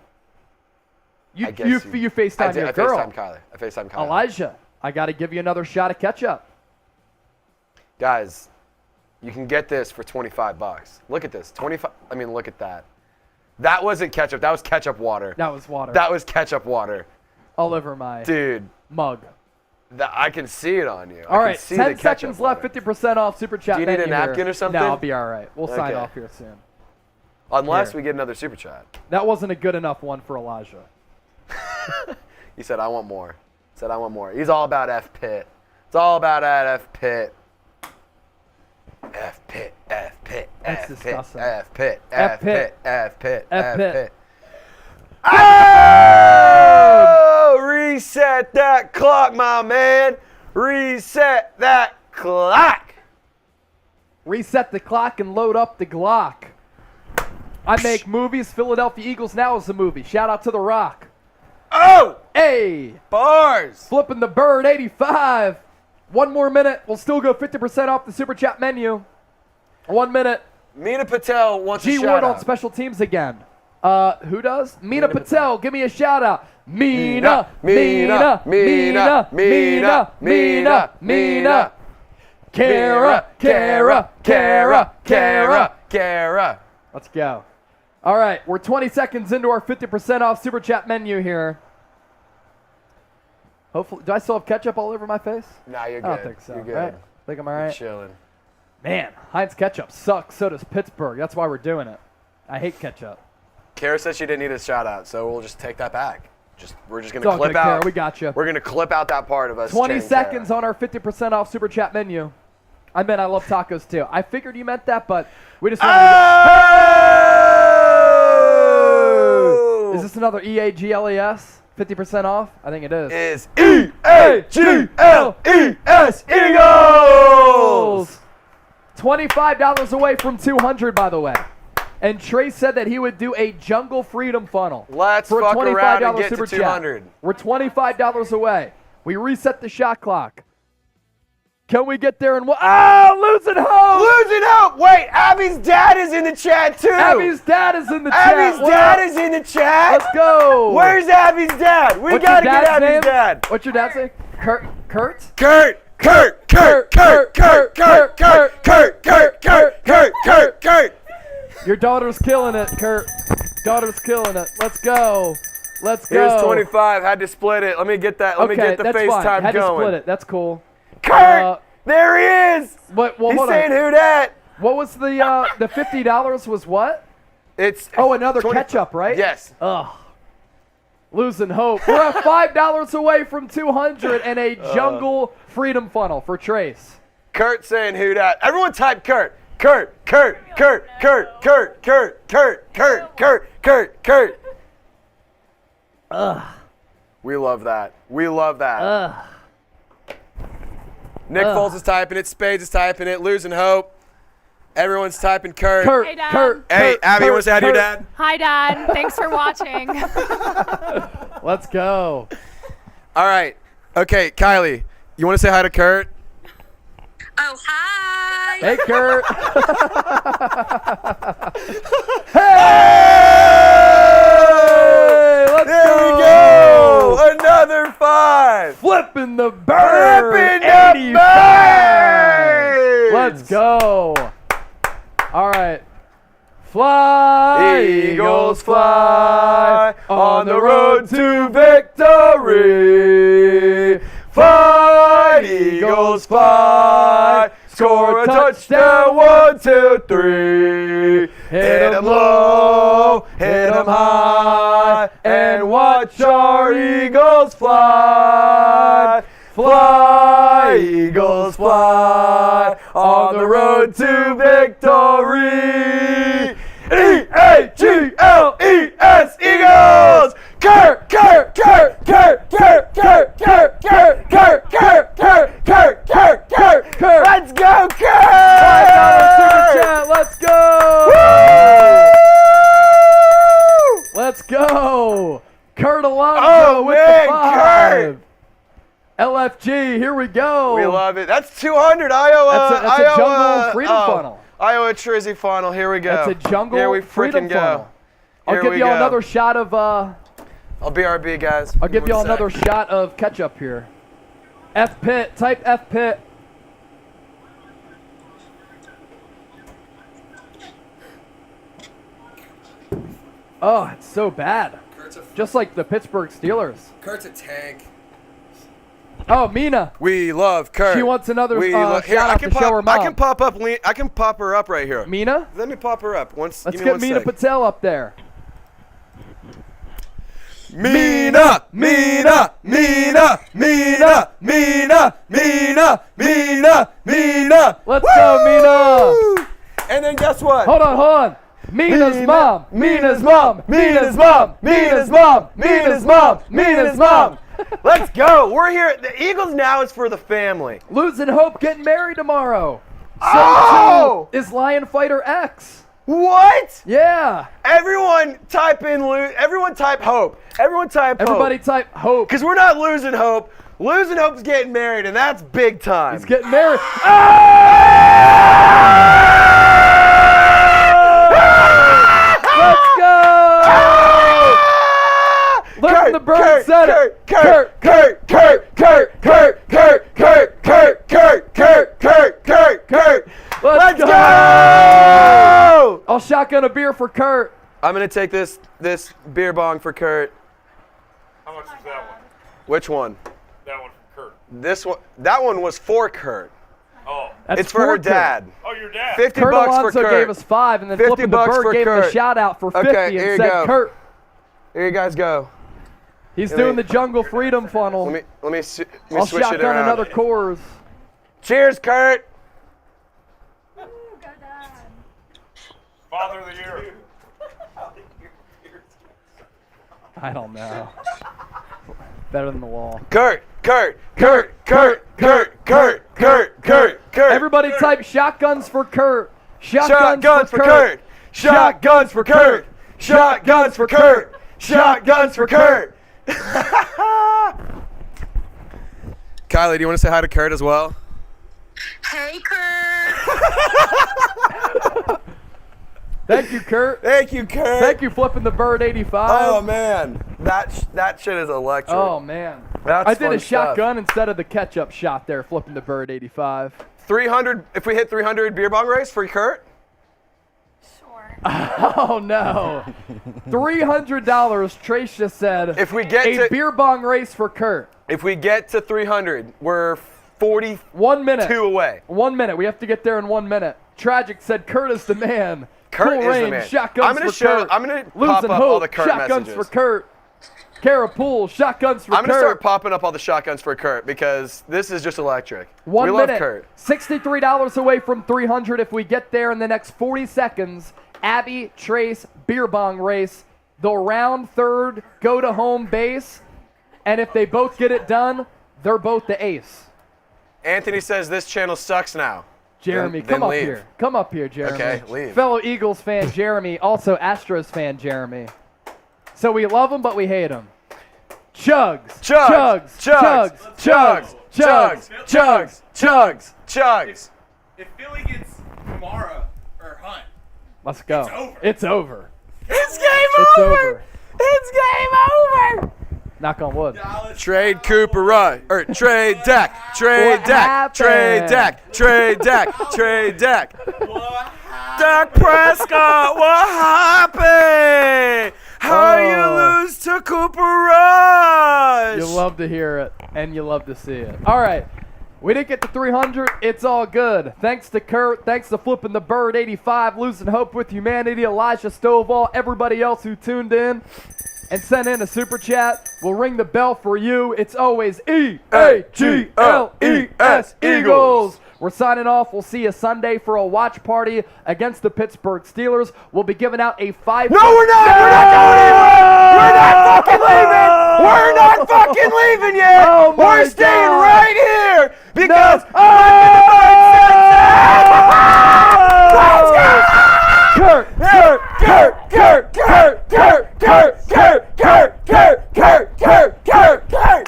You FaceTime your girl. I FaceTime Kylie. Elijah, I got to give you another shot of ketchup. Guys, you can get this for $25. Look at this. Look at that. That wasn't ketchup. That was ketchup water. That was water. That was ketchup water. All over my mug. I can see it on you. All right, 10 seconds left, 50% off Super Chat. Do you need a napkin or something? No, I'll be all right. We'll sign off here soon. Unless we get another Super Chat. That wasn't a good enough one for Elijah. He said, I want more. He's all about F Pitt. It's all about that F Pitt. F Pitt. That's disgusting. F Pitt. Oh! Reset that clock, my man. Reset that clock. Reset the clock and load up the Glock. I make movies. Philadelphia Eagles Now is a movie. Shout out to The Rock. Oh! Hey! Bars! Flipping the bird, 85. 1 more minute. We'll still go 50% off the Super Chat menu. 1 minute. Mina Patel wants a shout G-Word out. on special teams again. Who does? Mina Patel. Give me a shout out. Mina. Kara. Let's go. All right, we're 20 seconds into our 50% off Super Chat menu here. Hopefully, do I still have ketchup all over my face? Nah, you're good. I don't think so. You're good. Right? Think I'm all right? Chilling. Man, Heinz ketchup sucks. So does Pittsburgh. That's why we're doing it. I hate ketchup. Kara said she didn't need a shout out, so we'll just take that back. We're just going It's to all clip good, out. Kara. We got you. We're going to clip out that part of us. 20 chanting seconds Kara. on our 50% off Super Chat menu. I meant I love tacos too. I figured you meant that, but we just wanted to. Is this another EAGLES? 50% off? I think it is. Is EAGLES Eagles! $25 away from 200, by the way. And Trey said that he would do a Jungle Freedom funnel. Let's for fuck a $25 around and get Super to 200. Chat. We're $25 away. We reset the shot clock. Can we get there and what? Losing hope! Losing hope! Wait, Abby's dad is in the chat too! Abby's dad is in the chat. Abby's dad is in the chat! Let's go! Where's Abby's dad? We gotta get Abby's dad! What's your dad say? Kurt? Kurt! Your daughter's killing it, Kurt. Daughter's killing it. Let's go. Let's go. Here's 25. Had to split it. Let me get that. Let me get the FaceTime going. Had to split it. That's cool. Kurt! There he is! Well, he's hold saying on. who that? What was the $50 was what? It's another ketchup, right? Yes. Ugh. Losing hope. We're at $5 away from 200 and a Jungle Freedom funnel for Trace. Kurt saying who that? Everyone type Kurt. Kurt. Ugh. We love that. Ugh. Nick Foles is typing it. Spades is typing it. Losing hope. Everyone's typing Kurt. Kurt. Dad. Kurt. Hey, Kurt, Abby, you want Kurt, to say hi to your Kurt. dad? Hi, Dad. Thanks for watching. Let's go. All right. Okay, Kylie, you want to say hi to Kurt? Oh, hi. Hey, Kurt. Hey! Let's There go. we go. Another 5. Flipping the bird. Flipping the 85. birds. Let's go. All right. Fly, Eagles, fly on the road to victory. Fly, Eagles, fly. Score a touchdown, 1, 2, 3. Hit 'em low, hit 'em high, and watch our Eagles fly. Fly, Eagles, fly on the road to victory. E-A-G-L-E-S, Eagles! Kurt, Kurt, Kurt, Kurt, Kurt, Kurt, Kurt, Kurt, Kurt, Kurt, Kurt, Kurt, Kurt, Kurt, Kurt. Let's go, Kurt! $5 super chat, let's go! Let's go! Kurt Alonso with the 5. Kurt! LFG, here we go. We love it. That's 200, Iowa. That's a jungle freedom funnel. Iowa Trizzy funnel. Here we go. That's a jungle Here we freedom freaking go. funnel. I'll Here give we y'all go. another shot of I'll BRB, guys. I'll give One y'all sec. another shot of ketchup here. F Pitt, type F Pitt. Oh, it's so bad. Just like the Pittsburgh Steelers. Kurt's a tank. Oh, Mina. We love Kurt. She wants another We shout here, out to show her mom. I can pop up. I can pop her up right here. Mina? Let me pop her up. Let's give me get one Mina sec. Patel up there. Mina, Mina, Mina, Mina, Mina, Mina, Mina, Mina. Let's go, Mina. And then guess what? Hold on. Mina's mom. Mina's mom. Mina's mom. Mina's mom. Mina's mom. Mina's mom. Let's go. We're here. The Eagles now is for the family. Losing hope getting married tomorrow. So Oh! too is Lion Fighter X. What? Yeah. Everyone type in everyone type hope. Everyone type hope. Everybody type hope. Because we're not losing hope. Losing hope's getting married, and that's big time. He's getting married. Let's go! Let the bird said it. Kurt. Let's go! I'll shotgun a beer for Kurt. I'm gonna take this beer bong for Kurt. How much is that one? Which one? That one from Kurt. This one. That one was for Kurt. Oh. That's It's for her Kurt. dad. Oh, your dad. 50 Kurt bucks Alonso for Kurt. gave us 5, and then 50 Flipping the bucks Bird for gave him a Kurt. shout out for 50 Okay, here you and said, go. Kurt. Here you guys go. He's Let doing me- the jungle freedom funnel. Let me I'll switch it shotgun around. another Coors. Cheers, Kurt. Father of the year. I don't know. Better than the wall. Kurt. Everybody type shotguns for Kurt. Shotguns for Kurt. Shotguns for Kurt. Shotguns for Kurt. Shotguns for Kurt. Kylie, do you want to say hi to Kurt as well? Hey, Kurt. Thank you, Kurt. Thank you, Kurt. Thank you, Flipping the Bird 85. Oh man, that shit is electric. Oh, man. That's I did fun a shotgun stuff. instead of the ketchup shot there, Flipping the Bird 85. 300. If we hit 300 beer bong race for Kurt. Sure. Oh, no. $300, Trace just said. If we get a to beer bong race for Kurt. if we get to 300, we're 42 1 minute. away. 1 minute. We have to get there in 1 minute. Tragic said Kurt is the man. Kurt cool is the range, man. Shotguns I'm gonna for show. Kurt. I'm gonna pop Losing up hope. all the Kurt Shotguns messages. for Kurt. Carapool, shotguns for I'm gonna Kurt. start popping up all the shotguns for Kurt because this is just electric. 1 we minute. love Kurt. $63 away from 300 if we get there in the next 40 seconds. Abby, Trace, beer bong race. They'll round third, go to home base, and if they both get it done, they're both the ace. Anthony says this channel sucks now. Jeremy, Then come up leave. here. Come up here, Jeremy. Okay, leave. Fellow Eagles fan, Jeremy. Also Astros fan, Jeremy. So we love him, but we hate him. Chugs. Chugs. Chugs. Chugs. Chugs. Chugs. Chugs. Chugs. If Philly gets Kamara or Hunt, Let's go. It's over. It's over. It's game It's over. over. It's game over. Knock on wood. Trade Cooper Rush. Or trade Dak. Trade What Dak. Trade happened? Dak. Trade Dak. Trade Dak. Dak Prescott, what happened? How you lose to Cooper Rush? You love to hear it, and you love to see it. All right. We didn't get to 300. It's all good. Thanks to Kurt. Thanks to Flipping the Bird 85, Losing Hope with Humanity, Elijah Stovall, everybody else who tuned in and sent in a super chat. We'll ring the bell for you. It's always E-A-G-L-E-S, Eagles. We're signing off. We'll see you Sunday for a watch party against the Pittsburgh Steelers. We'll be giving out a 5. No, we're not. We're not going anywhere. We're not fucking leaving. We're not fucking leaving yet. Oh my we're staying God. right here because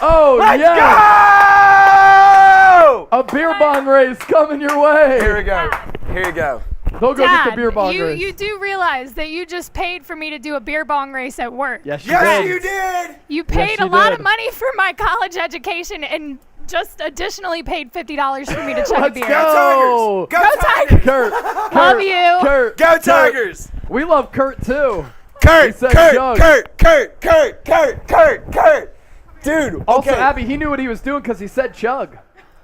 Oh, Let's yeah. go! A beer bong race coming your way. Here we go. Here you go. Go get the Dad, beer bong race. you do realize that you just paid for me to do a beer bong race at work. Yes, you Yes, did. you did. You paid you a lot did. of money for my college education and just additionally paid $50 for me to chug a Let's beer. go. Go Tigers. Kurt. Love you. Kurt. Go Tigers. We love Kurt too. Kurt, He said Kurt, Jug. Kurt, Kurt, Kurt, Kurt, Kurt, Kurt. Dude, Also, okay. Abby, he knew what he was doing because he said chug.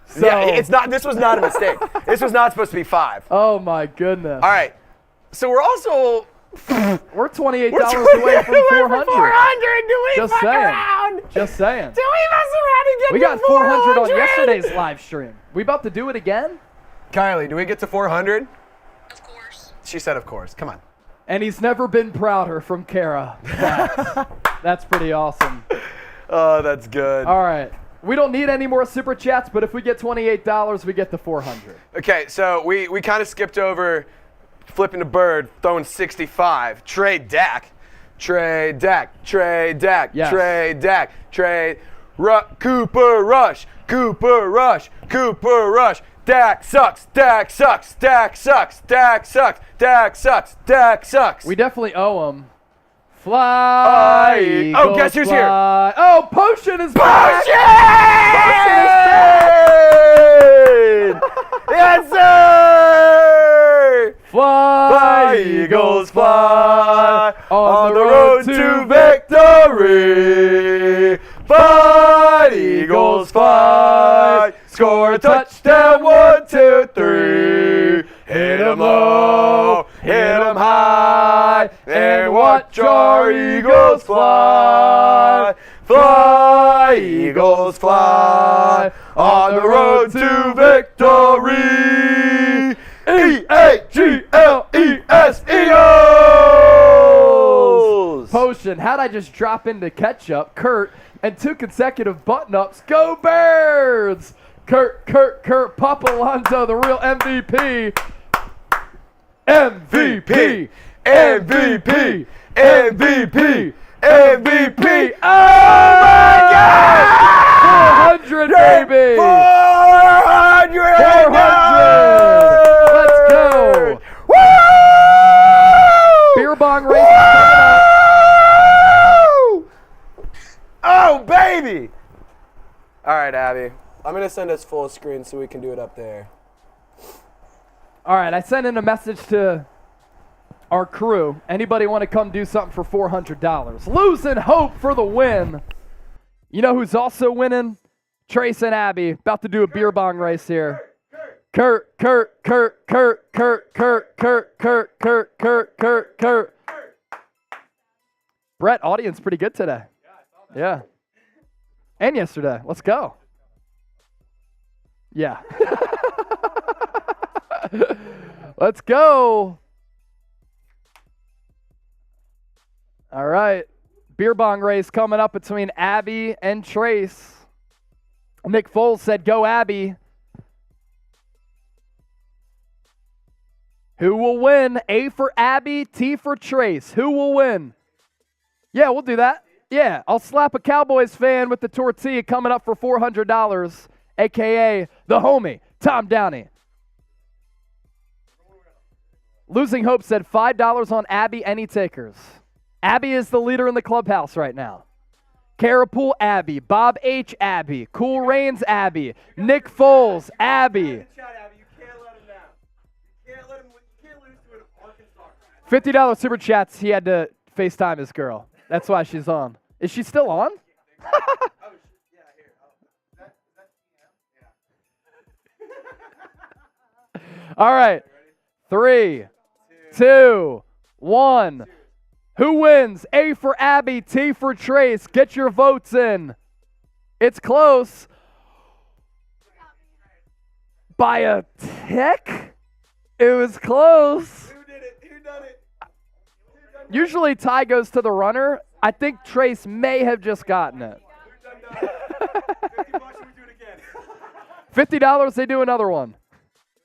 So, Yeah, it's not. This was not a mistake. This was not supposed to be 5. Oh my goodness. All right. So we're also We're $28 we're away from 400. 400. Do we Just fuck saying. around? Just saying. Do we mess around and get We to got 400 on 400? yesterday's live stream. We about to do it again? Kylie, do we get to 400? Of course. She said, of course. Come on. And he's never been prouder from Kara. That's pretty awesome. Oh, that's good. All right. We don't need any more super chats, but if we get $28, we get the 400. Okay, so we kind of skipped over flipping the bird, throwing 65. Trade Dak. Trade Dak. Trade Dak. Yes. Trade Dak. Trade Cooper Rush. Cooper Rush. Cooper Rush. Dak sucks. Dak sucks. Dak sucks. Dak sucks. Dak sucks. Dak sucks. We definitely owe him. Fly. Oh, Eagles, guess who's fly. Oh, Potion is back. Yes, sir! Fly, Eagles, fly on the road to victory. Fly, Eagles, fly. Score a touchdown, 1, 2, 3. Hit 'em low, hit 'em high, and watch our Eagles fly. Fly, Eagles, fly on the road to victory. E-A-G-L-E-S, Eagles! Potion, how'd I just drop into ketchup, Kurt, and 2 consecutive button-ups? Go Birds! Kurt, Papa Alonso, the real MVP. MVP! MVP! MVP! MVP! Oh my God! 400, baby! 400! 400! Let's go! Woo! Beer bong race is coming up. Oh, baby! All right, Abby. I'm going to send us full screen so we can do it up there. All right, I sent in a message to our crew. Anybody want to come do something for $400? Losing hope for the win. You know who's also winning? Trace and Abby, about to do a beer bong race here. Kurt. Brett, audience pretty good today. Yeah. And yesterday. Let's go. Yeah. Let's go. All right. Beer bong race coming up between Abby and Trace. Nick Foles said, go Abby. Who will win? A for Abby, T for Trace. Who will win? Yeah, we'll do that. Yeah, I'll slap a Cowboys fan with the tortilla coming up for $400, a.k.a. the homie, Tom Downey. Losing Hope said $5 on Abby, any takers. Abby is the leader in the clubhouse right now. Carapool, Abby. Bob H, Abby. Cool Rains, Abby. Nick Foles, Abby. $50 super chats. He had to FaceTime his girl. That's why she's on. Is she still on? All right. 3, 2, 1. Who wins? A for Abby, T for Trace. Get your votes in. It's close. By a tick? It was close. Who did it? Who done it? Usually tie goes to the runner. I think Trace may have just gotten it. Who done that? $50, we do it again. $50, they do another one.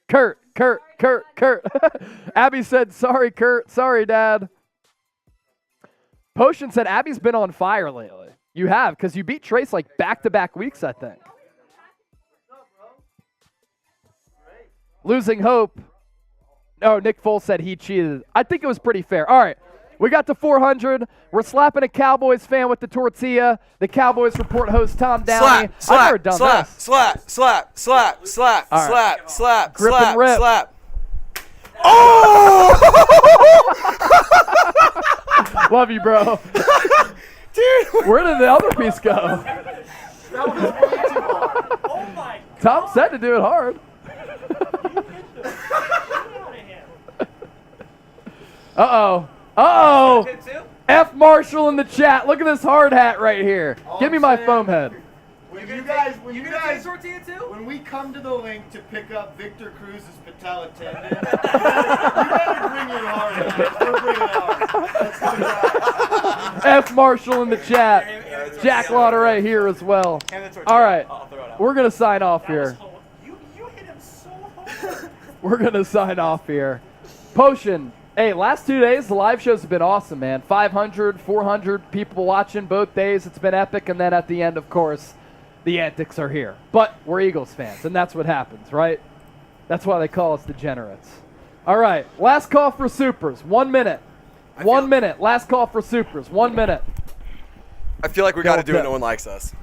Kurt. Abby said, sorry, Kurt. Sorry, Dad. Potion said, Abby's been on fire lately. You have, because you beat Trace like back-to-back weeks, I think. Losing Hope. No, Nick Foles said he cheated. I think it was pretty fair. All right. We got to 400. We're slapping a Cowboys fan with the tortilla. The Cowboys Report host Tom Downey. I've never done this. Slap. Grip and rip. Oh! Love you, bro. Dude. Where did the other piece go? That was way too hard. Oh my God. Tom said to do it hard. Uh-oh. Hit two? F. Marshall in the chat. Look at this hard hat right here. Give me my foam head. When you guys, tortilla too? when we come to the link to pick up Victor Cruz's patella tendon, you better bring your hard hat. We're bringing ours. Let's go. F. Marshall in the chat. Jack Lauder right here as well. All right. We're going to sign off here. You hit him so hard. We're going to sign off here. Potion. Hey, last 2 days, the live shows have been awesome, man. 500, 400 people watching both days. It's been epic. And then at the end, of course, the antics are here. But we're Eagles fans, and that's what happens, right? That's why they call us degenerates. All right, last call for supers. 1 minute. 1 minute. Last call for supers. 1 minute. I feel like we got to do it. No one likes us.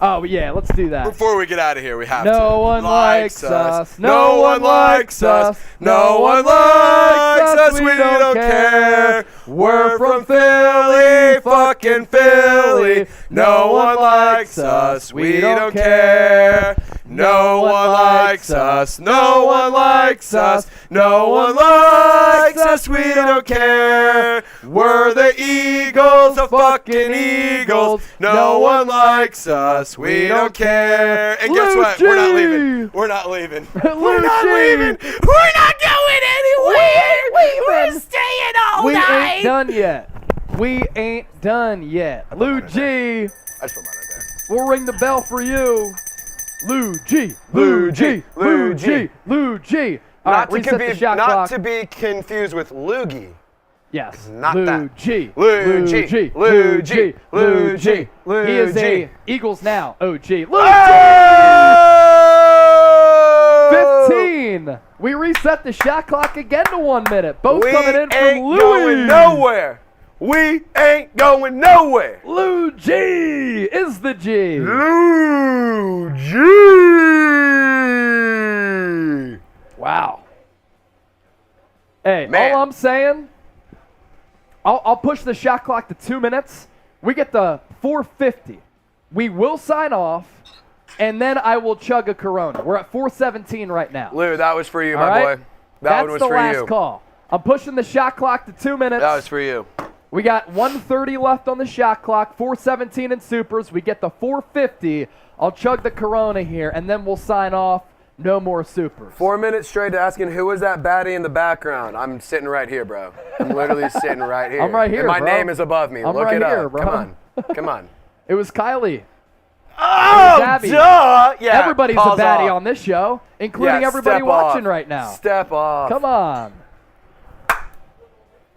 Oh, yeah, let's do that. Before we get out of here, we have to. No one likes us. No one likes us. No one likes us. We don't care. We're from Philly, fucking Philly. No one likes us. We don't care. No one likes us. No one likes us. No one likes us. We don't care. We're the Eagles, the fucking Eagles. No one likes us. We don't care. And guess what? We're not leaving. We're not leaving. We're not leaving. We're not going anywhere. We're staying all We night. ain't done yet. We ain't done yet. Lou G. I just put mine right there. We'll ring the bell for you. Lou G. Lou G. Lou G. Lou G. All right, reset the shot not clock. to be confused with Loogie. Yes. Not Lou that. G. Lou G. Lou G. Lou G. Lou He is G. a Eagles Now OG. Lou G. Oh! 15. We reset the shot clock again to 1 minute. Both We coming in from ain't Louis. going nowhere. We ain't going nowhere. Lou G is the G. Lou G. Wow. Hey, Man. all I'm saying, I'll push the shot clock to 2 minutes. We get the 4:50. We will sign off, and then I will chug a Corona. We're at 4:17 right now. Lou, that was for you, All my right? boy. That one was That's the for last you. call. I'm pushing the shot clock to 2 minutes. That was for you. We got 1:30 left on the shot clock, 4:17 in supers. We get the 4:50. I'll chug the Corona here, and then we'll sign off. No more supers. 4 minutes straight to asking who was that baddie in the background. I'm sitting right here, bro. I'm literally sitting right here. I'm right here, and my bro. name is above me. I'm Look right it here, up. bro. Come on. Come on. It was Kylie. Oh, Abby. duh. Yeah. Everybody's pause a baddie off. on this show, including Yeah, everybody step watching off. right now. Step off. Come on.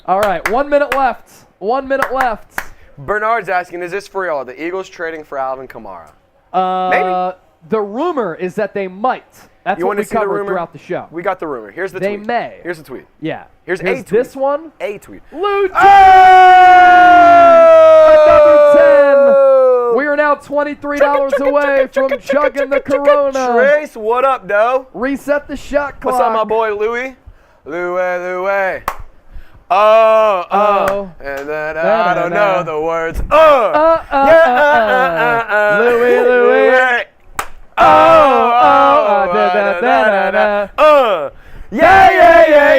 All right, 1 minute left. 1 minute left. Bernard's asking, is this for real? Are the Eagles trading for Alvin Kamara? Maybe. The rumor is that they might. That's what we covered throughout the show. We got the rumor. Here's the tweet. They may. Here's the tweet. Yeah. Here's a tweet. This one. A tweet. Lou G! Oh! Another 10. We are now $23 away from chugging the Corona. Trace, what up, doe? Reset the shot clock. What's up, my boy Louie? Louie. Oh. And then I don't know the words. Louie.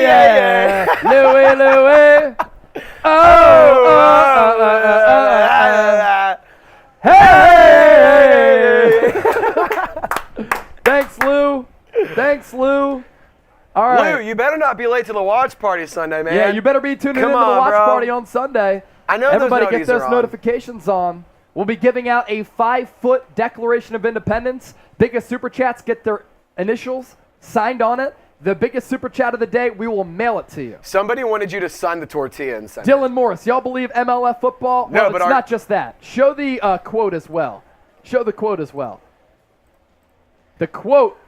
Yeah. Louie. Hey! Thanks, Lou. All right. Lou, you better not be late to the watch party Sunday, man. Yeah, you better be tuning in to the watch party on Sunday. I know everybody those get those notifications on. We'll be giving out a 5-foot Declaration of Independence. Biggest super chats get their initials signed on it. The biggest super chat of the day, we will mail it to you. Somebody wanted you to sign the tortilla and send Dylan Morris, y'all believe MLF football? No, well, but it's not just that. Show the quote as well. The quote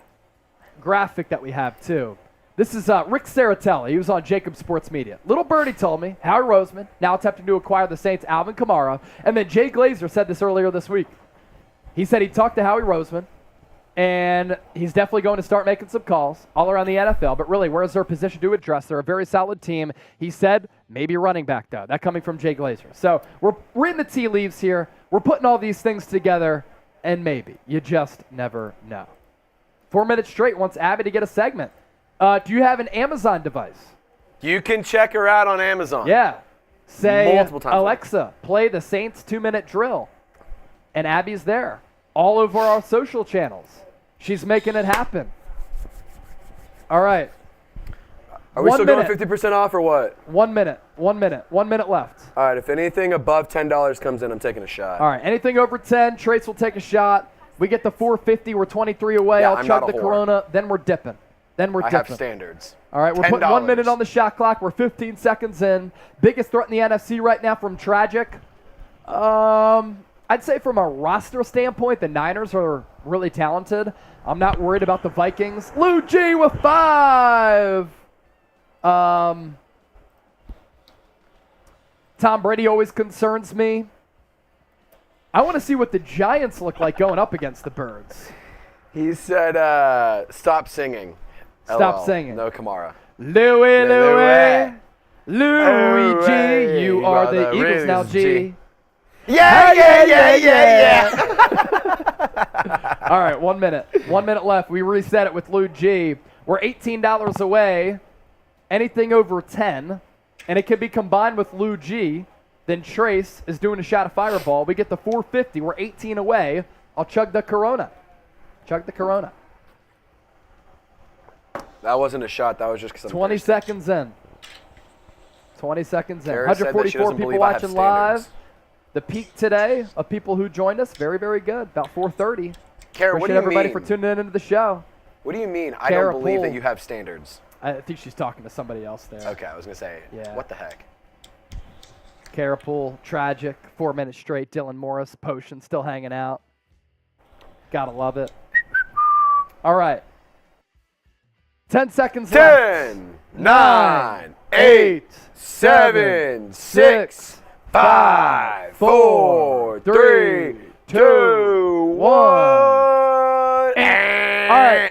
graphic that we have, too. This is Rick Saratelli. He was on Jacob Sports Media. Little birdie told me, Howie Roseman, now attempting to acquire the Saints' Alvin Kamara. And then Jay Glazer said this earlier this week. He said he talked to Howie Roseman, and he's definitely going to start making some calls all around the NFL. But really, where's their position to address? They're a very solid team. He said maybe running back, though. That coming from Jay Glazer. So we're reading the tea leaves here. We're putting all these things together, and maybe. You just never know. 4 minutes straight wants Abby to get a segment. Do you have an Amazon device? You can check her out on Amazon. Yeah. Say, multiple times. Alexa, play the Saints 2-minute drill. And Abby's there. All over our social channels. She's making it happen. All right. Are we still going 50% off or what? 1 minute. 1 minute. 1 minute left. All right. If anything above $10 comes in, I'm taking a shot. All right. Anything over 10, Trace will take a shot. We get the 450. We're 23 away. Yeah, I'll chug the Corona. Then we're dipping. I have standards. All right, we're putting 1 minute on the shot clock. We're 15 seconds in. Biggest threat in the NFC right now from Tragic. I'd say from a roster standpoint, the Niners are really talented. I'm not worried about the Vikings. Lou G with 5. Tom Brady always concerns me. I want to see what the Giants look like going up against the Birds. He said, stop singing. Stop singing. No Kamara. Louie G. You are the Eagles now, G. Yeah. All right, 1 minute. 1 minute left. We reset it with Lou G. We're $18 away. Anything over 10, and it can be combined with Lou G. Then Trace is doing a shot of Fireball. We get the 450. We're 18 away. I'll chug the Corona. That wasn't a shot. That was just because I'm 20 thirsty. seconds in. 20 seconds in. Kara said that she 144 doesn't people believe I have watching live. standards. The peak today of people who joined us, very, very good. About 4:30. Kara, what do Appreciate you everybody mean? for tuning into the show. What do you mean? I Kara don't believe Poole. that you have standards. I think she's talking to somebody else there. Okay, I was going to say, Yeah. what the heck? Carapool, Tragic, 4 minutes straight. Dylan Morris, Potion, still hanging out. Gotta love it. All right. 10 seconds left. 10, 9, 8, 7, 6, 5, 4, 3, 2, 1. All right.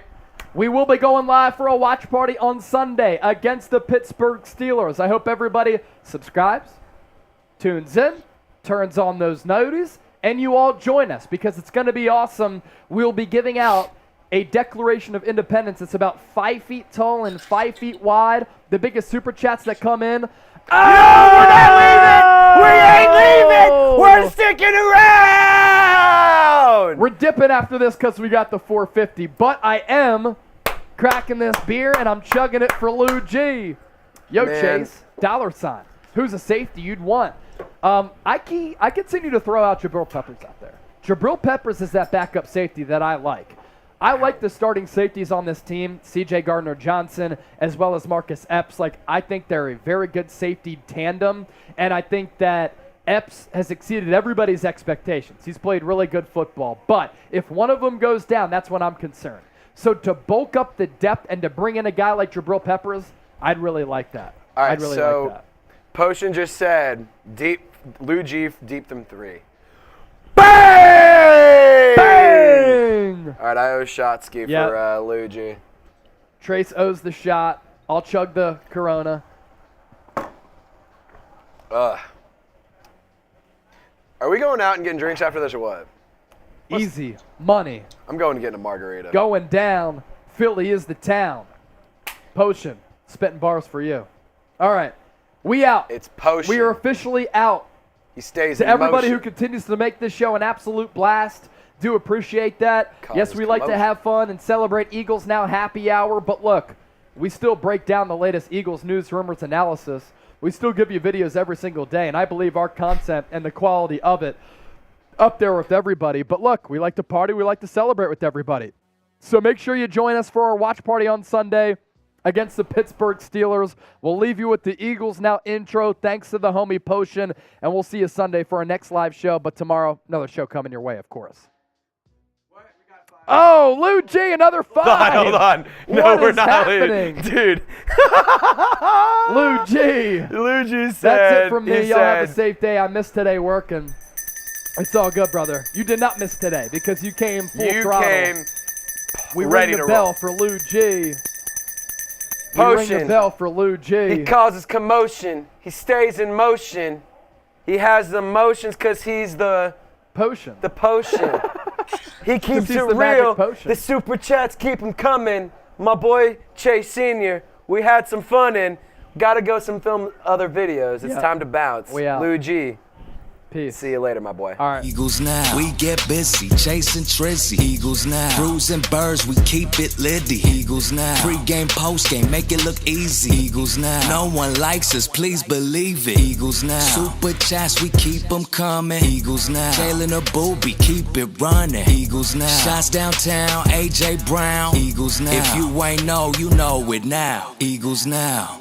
We will be going live for a watch party on Sunday against the Pittsburgh Steelers. I hope everybody subscribes, tunes in, turns on those noties, and you all join us because it's going to be awesome. We'll be giving out a Declaration of Independence. It's about 5 feet tall and 5 feet wide. The biggest super chats that come in. Oh, we're not leaving! We ain't leaving! We're sticking around! We're dipping after this because we got the 450, but I am cracking this beer and I'm chugging it for Lou G. Yo, Man. Chase, $. Who's a safety you'd want? I continue to throw out Jabril Peppers out there. Jabril Peppers is that backup safety that I like. I like the starting safeties on this team, C.J. Gardner-Johnson, as well as Marcus Epps. Like, I think they're a very good safety tandem, and I think that Epps has exceeded everybody's expectations. He's played really good football. But if one of them goes down, that's when I'm concerned. So to bulk up the depth and to bring in a guy like Jabril Peppers, I'd really like that. All right, I'd really so like that. Potion just said, Lou G, deep them 3. Bang! Bang! All right, I owe Shotsky for Lou G. Trace owes the shot. I'll chug the Corona. Are we going out and getting drinks after this or what? Easy money. I'm going to get a margarita. Going down. Philly is the town. Potion. Spitting bars for you. All right. We out. It's Potion. We are officially out. He stays To in everybody motion. who continues to make this show an absolute blast, do appreciate that. Yes, we like to have fun and celebrate Eagles Now happy hour, but look, we still break down the latest Eagles news, rumors, analysis. We still give you videos every single day, and I believe our content and the quality of it up there with everybody. But look, we like to party, we like to celebrate with everybody. So make sure you join us for our watch party on Sunday against the Pittsburgh Steelers. We'll leave you with the Eagles Now intro. Thanks to the homie Potion, and we'll see you Sunday for our next live show. But tomorrow, another show coming your way, of course. Oh, Lou G, another 5. Hold on. No, What we're is not happening? leaving. Dude. Lou G. Lou G said. That's it from me. he Y'all have a said- safe day. I missed today working. It's all good, brother. You did not miss today because you came full You throttle. came We ready ring the to bell roll. for Lou G. We ring the Potion. bell for Lou G. He causes commotion. He stays in motion. He has the motions because he's the Potion. potion. He keeps he's it the magic real. potion. The super chats keep him coming. My boy Chase Sr., we had some fun and gotta go film other videos. It's Yeah. time to bounce. We out. Lou G. Peace. See you later, my boy. All right. Eagles Now. We get busy, chasing Trizzy. Eagles Now. Cruising birds, we keep it litty. Eagles Now. Pre-game, post-game, make it look easy. Eagles Now. No one likes us, please believe it. Eagles Now. Super chats, we keep them coming. Eagles Now. Jalen a booby, keep it running. Eagles Now. Shots downtown, AJ Brown. Eagles Now. If you ain't know, you know it now. Eagles Now.